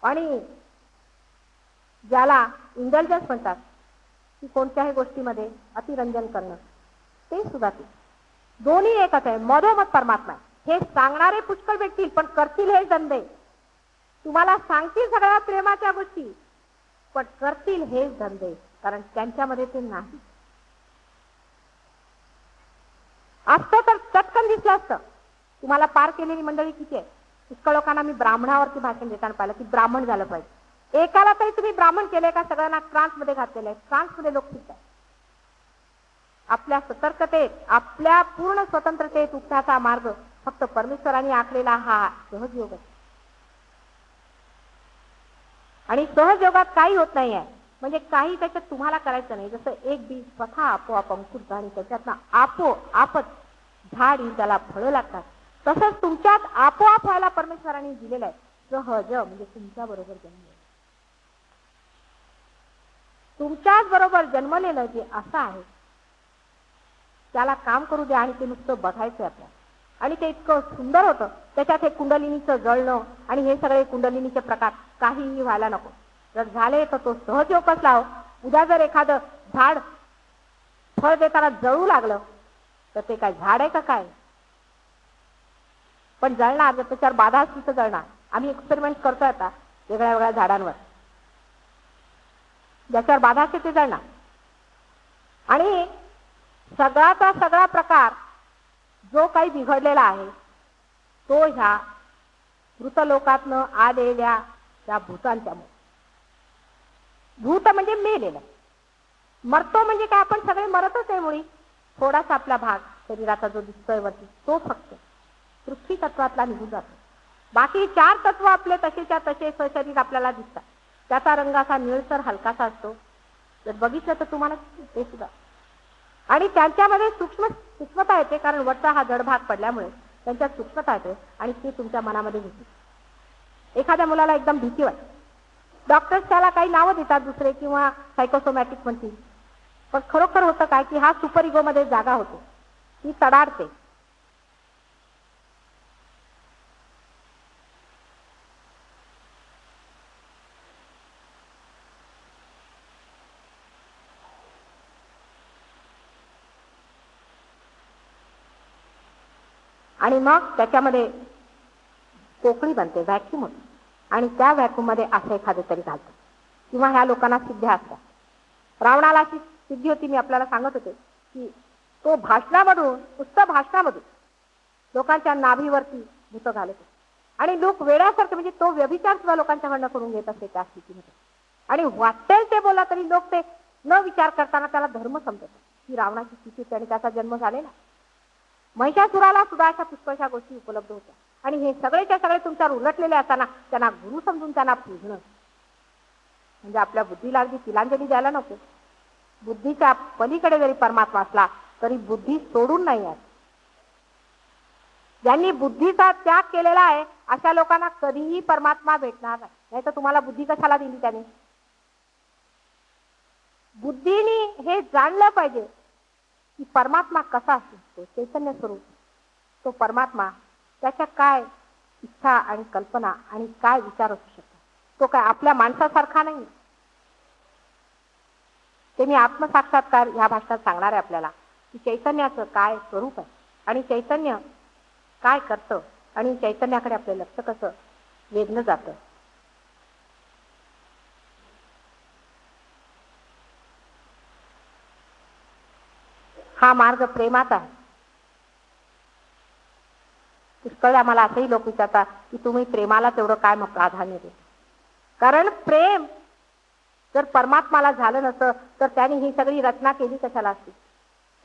आणि ज्याला इंटेलिजन्स म्हणतात की कोणत्याही गोष्टीमध्ये अतिरंजन करणं, ते सुद्धा ते दोन्ही एकच आहे. मधोमध परमात्मा आहे. हे सांगणारे पुष्कळ भेटतील, पण करतील हे धंदे. तुम्हाला सांगतील सगळ्या प्रेमाच्या गोष्टी, पण करतील हे धंदे, कारण त्यांच्यामध्ये ते नाही. असतं तर चटकन दिसलं असतं. तुम्हाला पार केलेली मंडळी किती आहे. पुष्कळ लोकांना मी ब्राह्मणावरती भाषण देताना पाहिलं की ब्राह्मण झालं पाहिजे. एकाला तरी तुम्ही ब्राह्मण केलंय का? सगळ्यांना ट्रान्समध्ये घातलेलं आहे. ट्रान्समध्ये लोक शिकतात. आपल्या सतर्कतेत, आपल्या पूर्ण स्वतंत्रतेत उठण्याचा मार्ग फक्त परमेश्वराने आखलेला हा सहजयोग आहे. आणि सहजयोगात काही होत नाही आहे, म्हणजे काही त्याच्यात तुम्हाला करायचं नाही. जसं एक बी स्वतः आपोआप अंकुरतं आणि त्याच्यातनं आपोआपच झाड येऊन त्याला फळं लागतात, तसंच तुमच्यात आपोआप व्हायला परमेश्वराने दिलेलं आहे. सहज म्हणजे तुमच्या बरोबर जन्मलेलं, तुमच्याच बरोबर जन्मलेलं जे असं आहे त्याला काम करू द्या आणि ते नुसतं बघायचं आपल्याला. आणि ते इतकं सुंदर होतं. त्याच्यात हे कुंडलिनीचं जळणं आणि हे सगळे कुंडलिनीचे प्रकार काहीही व्हायला नको. जर झाले तर तो सहजयोगच लाव. उद्या जर एखादं झाड फळ देताना जळू लागलं तर ते काय झाड आहे का काय? पण जळणार, जर त्याच्यावर बाधा असली तर जळणार. आम्ही एक्सपेरिमेंट करतोय आता वेगळ्या वेगळ्या झाडांवर. ज्याच्यावर बाधा असते ते जळणार. आणि सगळाचा सगळा प्रकार जो काही बिघडलेला आहे तो ह्या मृतलोकातनं आलेल्या त्या भूतांच्यामुळे. भूत म्हणजे मेलेलं. मरतो म्हणजे काय? आपण सगळे मरतच आहे मुळी. थोडासा आपला भाग शरीराचा जो दिसतोय वरती तो फक्त पृथ्वी तत्वातला निघून जातो. बाकी 4 तत्व आपले तसेच्या तसे सशरीर आपल्याला दिसतात. त्याचा रंग असा निळसर हलकासा असतो. जर बघितलं तर तुम्हाला ते सुद्धा. आणि त्यांच्यामध्ये सूक्ष्मता येते, कारण वरचा हा जड भाग पडल्यामुळे त्यांच्यात सूक्ष्मता येते आणि ते तुमच्या मनामध्ये घेते. एखाद्या मुलाला एकदम भीती वाटते, डॉक्टर्स त्याला काही नावं देतात दुसरे किंवा सायकोसोमॅटिक म्हणतील, पण खरोखर होतं काय की हा सुपर इगो मध्ये जागा होते, ती तडाडते. आणि मग त्याच्यामध्ये पोकळी बनते, व्हॅक्यूम होते. आणि त्या व्हॅक्यूम मध्ये असं एखादं तरी घालतं. किंवा ह्या लोकांना सिद्ध्या असतात. रावणाला अशी सिद्धी होती, मी आपल्याला सांगत होते की तो भाषणामधून, नुसतं भाषणामधून लोकांच्या नाभीवरती भूत घालत होते. आणि लोक वेड्यासारखे, म्हणजे तो व्यभिचार सुद्धा लोकांच्याकडनं करून घेत असते त्या स्थितीमध्ये. आणि वाटेल ते बोला तरी लोक ते न विचार करताना त्याला धर्म समजत की रावणाची स्थिती होती आणि त्याचा जन्म झालेला. महिषासुराला सुद्धा अशा पुष्कळशा गोष्टी उपलब्ध होत्या. आणि हे सगळेच्या सगळे तुमच्यावर उलटलेले असताना त्यांना गुरु समजून त्यांना पूजणं म्हणजे आपल्या बुद्धीला अगदी तिलांजली द्यायला नको. बुद्धीच्या पलीकडे जरी परमात्मा असला तरी बुद्धी सोडून नाही आहे. ज्यांनी बुद्धीचा त्याग केलेला आहे अशा लोकांना कधीही परमात्मा भेटणार नाही. नाही तर तुम्हाला बुद्धी कशाला दिली त्याने? बुद्धीने हे जाणलं पाहिजे की परमात्मा कसा असतो, चैतन्य स्वरूप. तो परमात्मा, त्याच्या काय इच्छा आणि कल्पना आणि काय विचार असू शकतात. तो काय आपल्या माणसासारखा नाही. ते मी आत्मसाक्षात्कार ह्या भाषणात सांगणार आहे आपल्याला की चैतन्याचं काय स्वरूप आहे आणि चैतन्य काय करतं आणि चैतन्याकडे आपलं लक्ष कसं वेधलं जातं. हा मार्ग प्रेमाचा आहे. पुष्कळ मला असंही लोक विचारतात की तुम्ही प्रेमाला तेवढं काय मग प्राधान्य देता? कारण प्रेम जर परमात्माला झालं नसतं तर त्याने ही सगळी रचना केली कशाला असती?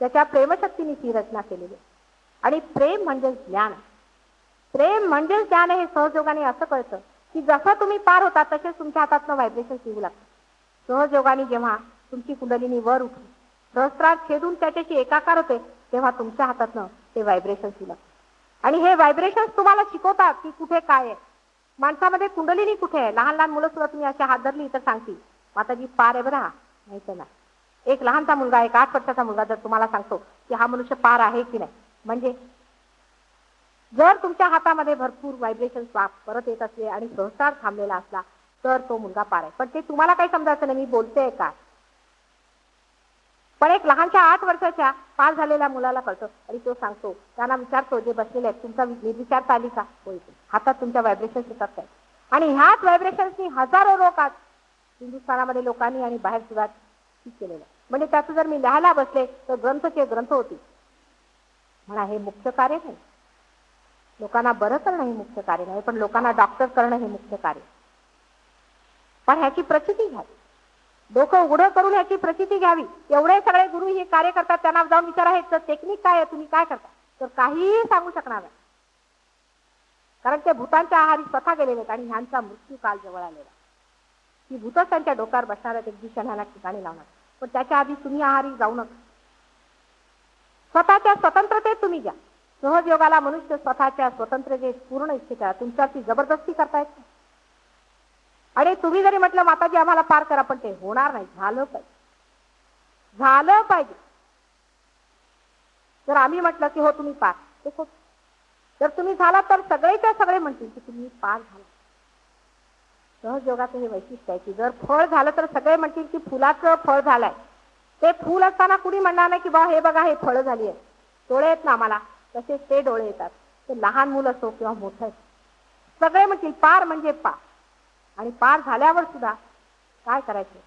त्याच्या प्रेमशक्तीने ही रचना केलेली. आणि प्रेम म्हणजे ज्ञान. प्रेम म्हणजे ज्ञान हे सहजयोगाने असं कळतं की जसं तुम्ही पार होता तसेच तुमच्या हातातनं व्हायब्रेशन येऊ लागतं. सहजयोगाने जेव्हा तुमची कुंडलिनी वर उठून सहस्त्रात छेदून त्याच्याशी एकाकार होते तेव्हा तुमच्या हातातनं ते व्हायब्रेशन येऊ लागतं. आणि हे व्हायब्रेशन्स तुम्हाला शिकवतात की कुठे काय आहे. माणसामध्ये कुंडलिनी कुठे आहे? लहान लहान मुलं सुद्धा तुम्ही अशा हात धरली तर सांगतील माताजी पार आहे बरं, नाही तर नाही. एक लहानसा मुलगा, एक 8 वर्षाचा मुलगा जर तुम्हाला सांगतो की हा मनुष्य पार आहे की नाही, म्हणजे जर तुमच्या हातामध्ये भरपूर व्हायब्रेशन परत येत असले आणि सहसार थांबलेला असला तर तो मुलगा पार आहे. पण ते तुम्हाला काही समजायचं नाही मी बोलतेय का. पण एक लहानशा 8 वर्षाच्या पार झालेल्या मुलाला कळतं आणि तो सांगतो, त्यांना विचारतो जे बसलेले आहेत, तुमचा निर्विचारता आली का? होय. हातात तुमच्या व्हायब्रेशन्स येतात काय? आणि ह्याच व्हायब्रेशन्सनी हजारो लोक आज हिंदुस्थानामध्ये लोकांनी आणि बाहेर सुद्धा केलेलं. म्हणजे त्याचं जर मी लिहायला बसले तर ग्रंथचे ग्रंथ होती. म्हणा हे मुख्य कार्य नाही. लोकांना बरं करणं हे मुख्य कार्य नाही, पण लोकांना डॉक्टर करणं हे मुख्य कार्य. पण ह्याची प्रचिती घ्यावी, डोकं उघडं करून ह्याची प्रचिती घ्यावी. एवढे सगळे गुरु हे कार्य करतात, त्यांना जाऊन विचारा हे टेक्निक काय आहे, तुम्ही काय करता, तर काहीही सांगू शकणार नाही. कारण ते भूतांच्या आहारी स्वतः गेलेले आहेत आणि ह्यांचा मृत्यू काल जवळ आलेला. ही भूतच त्यांच्या डोक्यावर बसणार आहेत, एक दिवशी ह्यांना ठिकाणी लावणार. पण त्याच्या आधी तुम्ही आहारी जाऊ नका. स्वतःच्या स्वतंत्रतेत तुम्ही घ्या. सहज योगाला मनुष्य स्वतःच्या स्वतंत्रतेत पूर्ण इच्छेच्या तुमच्याची जबरदस्ती करतायत. आणि तुम्ही जरी म्हटलं माताजी आम्हाला पार करा, पण ते होणार नाही. झालं पाहिजे, झालं पाहिजे. जर आम्ही म्हटलं की हो तुम्ही पार, ते खूप जर तुम्ही झाला तर सगळेच्या सगळे म्हणतील की तुम्ही पार झाला. सहज योगाचं हे वैशिष्ट्य आहे की जर फळ झालं तर सगळे म्हणतील की फुलाचं फळ झालंय. ते फूल असताना कुणी म्हणणार नाही की बा हे बघा हे फळ झाली आहे. डोळे आहेत ना आम्हाला, तसेच ते डोळे येतात. ते लहान मुलं असो किंवा मोठं, सगळे म्हणतील पार म्हणजे पार. आणि पार झाल्यावर सुद्धा काय करायचं,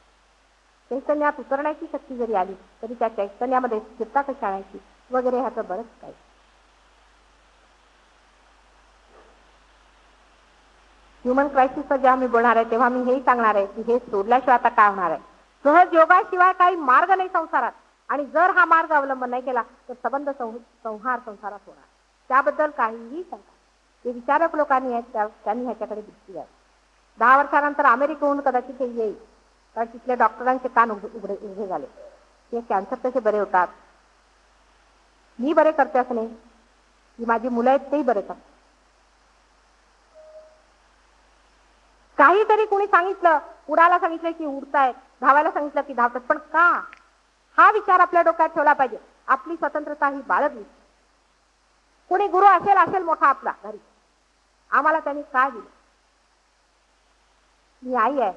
चैतन्यात उतरण्याची शक्ती जरी आली तरी त्या चैतन्यामध्ये स्थिरता कशी आणायची वगैरे ह्याचं बरंच काही. ह्युमन क्रायसिसवर जेव्हा मी बोलणार आहे तेव्हा मी हेही सांगणार आहे की हे सोडल्याशिवाय आता काय होणार आहे. सहज योगाशिवाय काही मार्ग नाही संसारात. आणि जर हा मार्ग अवलंबन नाही केला तर संबंध संहार संसारात होणार. त्याबद्दल काहीही सांगा. जे विचारक लोकांनी आहेत त्यांनी ह्याच्याकडे दृष्टी द्यावी. 10 वर्षानंतर अमेरिकेहून कदाचित हे येईल, कारण तिथल्या डॉक्टरांचे कान उघडे झाले. ते कॅन्सर कसे बरे होतात, मी बरे करते असं नाही, की माझी मुलं आहेत तेही बरे करतात. काहीतरी कुणी सांगितलं, उडायला सांगितलं की उडतायत, धावायला सांगितलं की धावतात. पण का, हा विचार आपल्या डोक्यात ठेवला पाहिजे. आपली स्वतंत्रता ही बाळगली. कोणी गुरु असेल मोठा आपला घरी, आम्हाला त्यांनी काय दिलं. मी आई आहे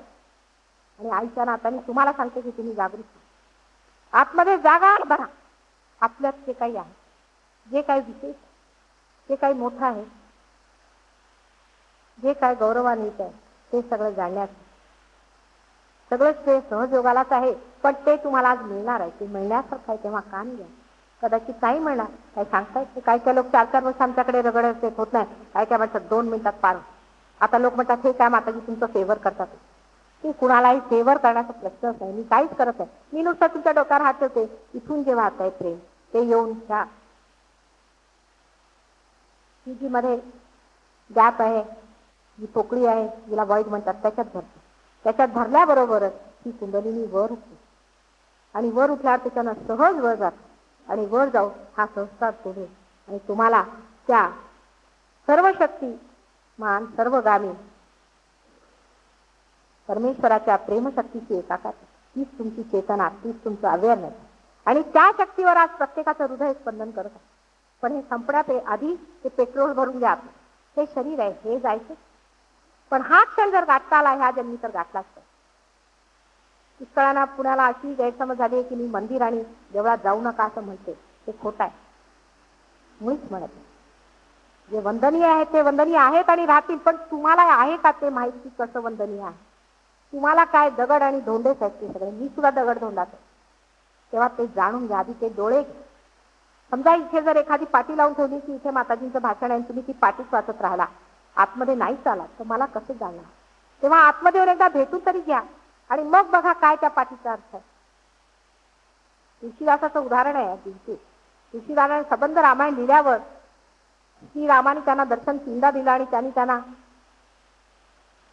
आणि आईच्या नात्याने तुम्हाला सांगते की तुम्ही जागृत आतमध्ये जागा बघा. आपल्यात जे काही आहे, जे काही विशेष, जे काही मोठं आहे, जे काय गौरवान्वित आहे, ते सगळं जाणण्यात सगळंच ते सहजयोगालाच आहे. पण ते तुम्हाला आज मिळणार आहे, ते मिळण्यासारखं आहे. तेव्हा का नाही, कदाचित काही मिळणार, काही सांगता येत. काय लोक 4-4 वर्ष आमच्याकडे रगडत होत नाही, काय म्हणतात 2 मिनिटात पार. आता लोक म्हणतात हे काय माताजी तुमचं फेवर करतात. ते कुणालाही फेवर करण्याचा प्रश्नच नाही. मी काहीच करत आहे, मी नुसतं तुमच्या डोक्यावर हात ठेवते. इथून जे वाहत आहे प्रेम ते येऊन घ्या. ही जी मध्ये गॅप आहे, जी पोकळी आहे, जिला वॉइड म्हणतात, त्याच्यात भरते. त्याच्यात भरल्याबरोबरच ही कुंडलिनी वर उठते आणि वर उठल्यावर त्याच्यानं सहज वर जात आणि वर जाऊन हा संस्कार सोडून आणि तुम्हाला त्या सर्व शक्तिमान सर्वगामी परमेश्वराच्या प्रेमशक्तीची एकाकार, तीच तुमची चेतना, तीच तुमचं अवेअरनेस. आणि त्या शक्तीवर आज प्रत्येकाचं हृदय स्पंदन करत आहे. पण हे संपण्यात आधी ते पेट्रोल भरून घ्या. हे शरीर आहे, हे जायचं. पण हा क्षण जर गाठता आला ह्या जन्मी तर गाठलाच. पुष्कळांना पुण्याला अशी गैरसमज झाली की मी मंदिर आणि देवळात जाऊ नका असं म्हणते. ते खोटं आहे. मुळीच म्हणत नाही. जे वंदनीय आहे ते वंदनीय आहेत आणि राहतील. पण तुम्हाला आहे का ते माहिती कसं वंदनीय आहे? तुम्हाला काय दगड आणि धोंडेच आहेत ते सगळे. मी सुद्धा दगड धोंडाच. तेव्हा ते जाणून घ्या. आधी ते डोळे, समजा इथे जर एखादी पाटी लावून ठेवली की इथे माताजींचं भाषण आहे, तुम्ही ती पाटीच वाचत राहिला, आतमध्ये नाही चाला, तर मला कसं जाणार? तेव्हा आतमध्ये येऊन एकदा भेटून तरी घ्या आणि मग बघा काय त्या पाटीचा अर्थ आहे. तुळशीदासाचं उदाहरण आहे. तुळशीदासाने संबंध रामायण लिहिल्यावर श्री रामाने त्यांना दर्शन 3दा दिलं आणि त्यांना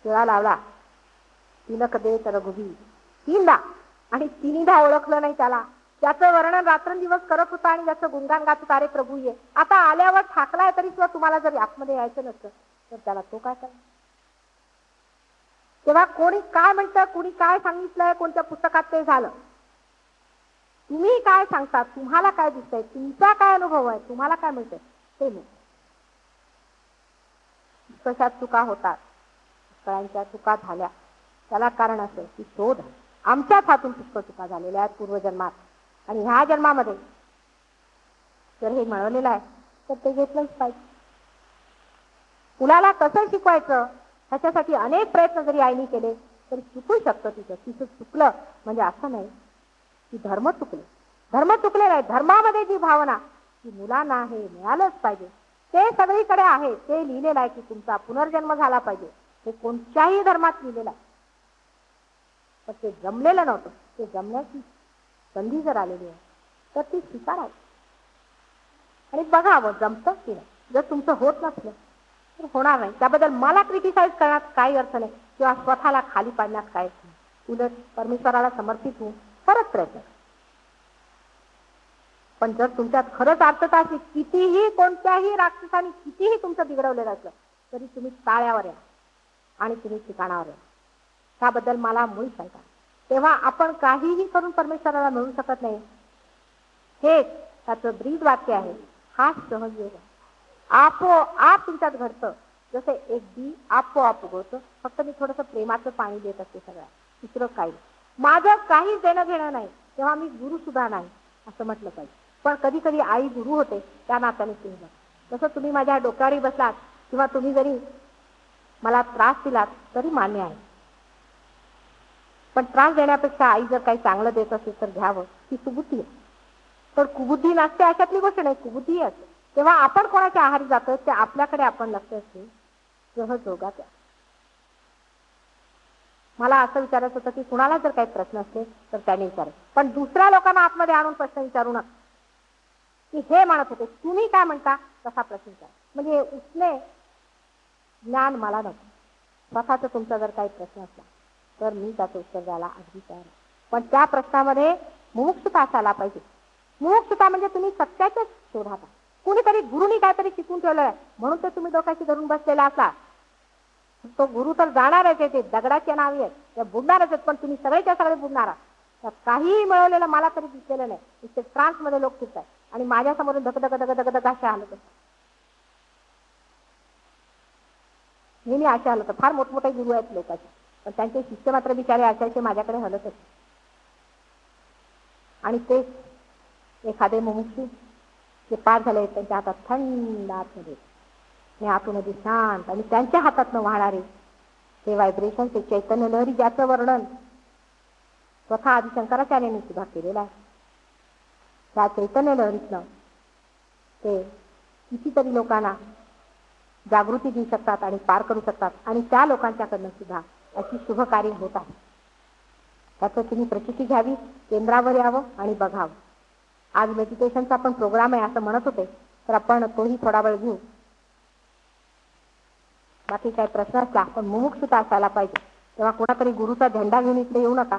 टिळा लावला. तिलक दे तर रघुबीर 3दा, आणि 3दा ओळखलं नाही त्याला. त्याचं वर्णन रात्रंदिवस करत होता आणि त्याचं गुणगान गात होता. अरे प्रभू ये. आता आल्यावर ठाकलाय तरी सुद्धा तुम्हाला जर आतमध्ये यायचं नसतं तर त्याला तो काय करेल? तेव्हा कोणी काय म्हणतं, कोणी काय सांगितलंय, कोणत्या पुस्तकात ते झालं, तुम्ही काय सांगता, तुम्हाला काय दिसतंय, तुमचा काय अनुभव आहे, तुम्हाला काय मिळतंय ते मी. कशात चुका होतात, पुष्कळांच्या चुका झाल्या, त्याला कारण असं की शोध आमच्याच हातून पुष्कळ चुका झालेल्या आहेत पूर्वजन्मात, आणि ह्या जन्मामध्ये जर हे मिळवलेलं आहे तर ते घेतलंच पाहिजे. मुलाला कसं शिकवायचं ह्याच्यासाठी अनेक प्रयत्न जरी आईने केले तरी चुकू शकतं. तिचं चुकलं म्हणजे असं नाही की धर्म चुकले. धर्म चुकले नाही, धर्मामध्ये जी भावना की मुलांना हे मिळालंच पाहिजे ते सगळीकडे आहे. ते लिहिलेलं आहे की तुमचा पुनर्जन्म झाला पाहिजे, हे कोणत्याही धर्मात लिहिलेलं आहे. पण ते जमलेलं नव्हतं. ते जमण्याची संधी जर आलेली आहे तर ती स्वीकारावी आणि बघावं जमतं की नाही. जर तुमचं होत नसलं तर होणार नाही. त्याबद्दल मला क्रिटिसाइज करण्यात काही अर्थ नाही किंवा स्वतःला खाली पाडण्यात काय अर्थ नाही. उलट परमेश्वराला समर्पित होऊन परत प्रयत्न करा. पण जर तुमच्यात खरंच अर्थता असली, कितीही कोणत्याही राक्षसाने कितीही तुमचं बिघडवलेलं असलं तरी तुम्ही ताळ्यावर या आणि तुम्ही ठिकाणावर या. त्याबद्दल मला मुळीच शंका नाही. तेव्हा आपण काहीही करून परमेश्वराला मिळू शकत नाही. हेच त्याचं ब्रीद वाक्य आहे, हा सहजयोग आहे. आपोआप तुमच्यात घडतं. जसं एक बी आपोआप उगवतं. फक्त मी थोडंसं प्रेमाचं पाणी देत असते सगळ्या, दुसरं काही. माझं काहीच देणं घेणं नाही तेव्हा मी गुरु सुद्धा नाही असं म्हटलं पाहिजे. पण कधी कधी आई गुरु होते त्या नात्याने तुम्ही बघा. तसं तुम्ही माझ्या डोक्यावरही बसलात किंवा तुम्ही जरी मला त्रास दिलात तरी मान्य आहे. पण त्रास देण्यापेक्षा आई जर काही चांगलं देत असेल तर घ्यावं, ही सुबुद्धी आहे. तर कुबुद्धी नसते अशातली गोष्ट नाही, कुबुद्धी असते. तेव्हा आपण कोणाच्या आहारी जातो ते आपल्याकडे आपण लक्ष असते सहजोगात. मला असं विचारायचं होतं की कुणाला जर काही प्रश्न असले तर त्याने विचारायचे, पण दुसऱ्या लोकांना आतमध्ये आणून प्रश्न विचारू नका की हे म्हणत होते तुम्ही काय म्हणता तसा प्रश्न विचारा. म्हणजे उसने ज्ञान मला नको. स्वतःचा तुमचा जर काही प्रश्न असला तर मी त्याचं उत्तर द्यायला अगदी तयार आहे. पण त्या प्रश्नामध्ये मुमुक्षुता असायला पाहिजे. मुमुक्षुता म्हणजे तुम्ही सत्याच्याच शोधात आहात. कुणीतरी गुरुनी काहीतरी शिकून ठेवलं आहे म्हणून तर तुम्ही डोक्याशी धरून बसलेला असला. तो गुरु तर जाणारच आहे, ते दगडाच्या नावी आहेत, त्या बुडणारच आहेत. पण तुम्ही सगळेच्या सगळे बुडणार आहात. काहीही मिळवलेलं मला तरी दिसलेलं नाही. इथे ट्रान्स मध्ये लोक फिरतात आणि माझ्या समोर धक धक धक धक धक अशा हालत असतात. नेहमी अशा हालत. फार मोठमोठे गुरु आहेत लोकांचे, पण त्यांचे शिष्य मात्र बिचारे असायचे माझ्याकडे हलत असते. आणि ते एखादे मुमुक्षू जे पार झाले त्यांच्या हातात थंड आतमध्ये हे आतूनमध्ये शांत आणि त्यांच्या हातातनं वाहणारे ते व्हायब्रेशन, ते चैतन्य लहरी ज्याचं वर्णन स्वतः आदि शंकराचार्यांनी सुद्धा केलेलं आहे. त्या चैतन्य लहरीतनं ते कितीतरी लोकांना जागृती देऊ शकतात आणि पार करू शकतात. आणि त्या लोकांच्याकडनं सुद्धा अशी शुभ कार्य होत आहे. त्याचं तुम्ही प्रचिती घ्यावी, केंद्रावर यावं आणि बघावं. आज मेडिटेशनचा पण प्रोग्राम आहे असं म्हणत होते, तर आपण तोही थोडा वेळ घेऊ. बाकी काही प्रश्न असला पण मुमुक्षुता असायला पाहिजे. तेव्हा कोणातरी गुरुचा झेंडा घेऊन इकडे येऊ नका.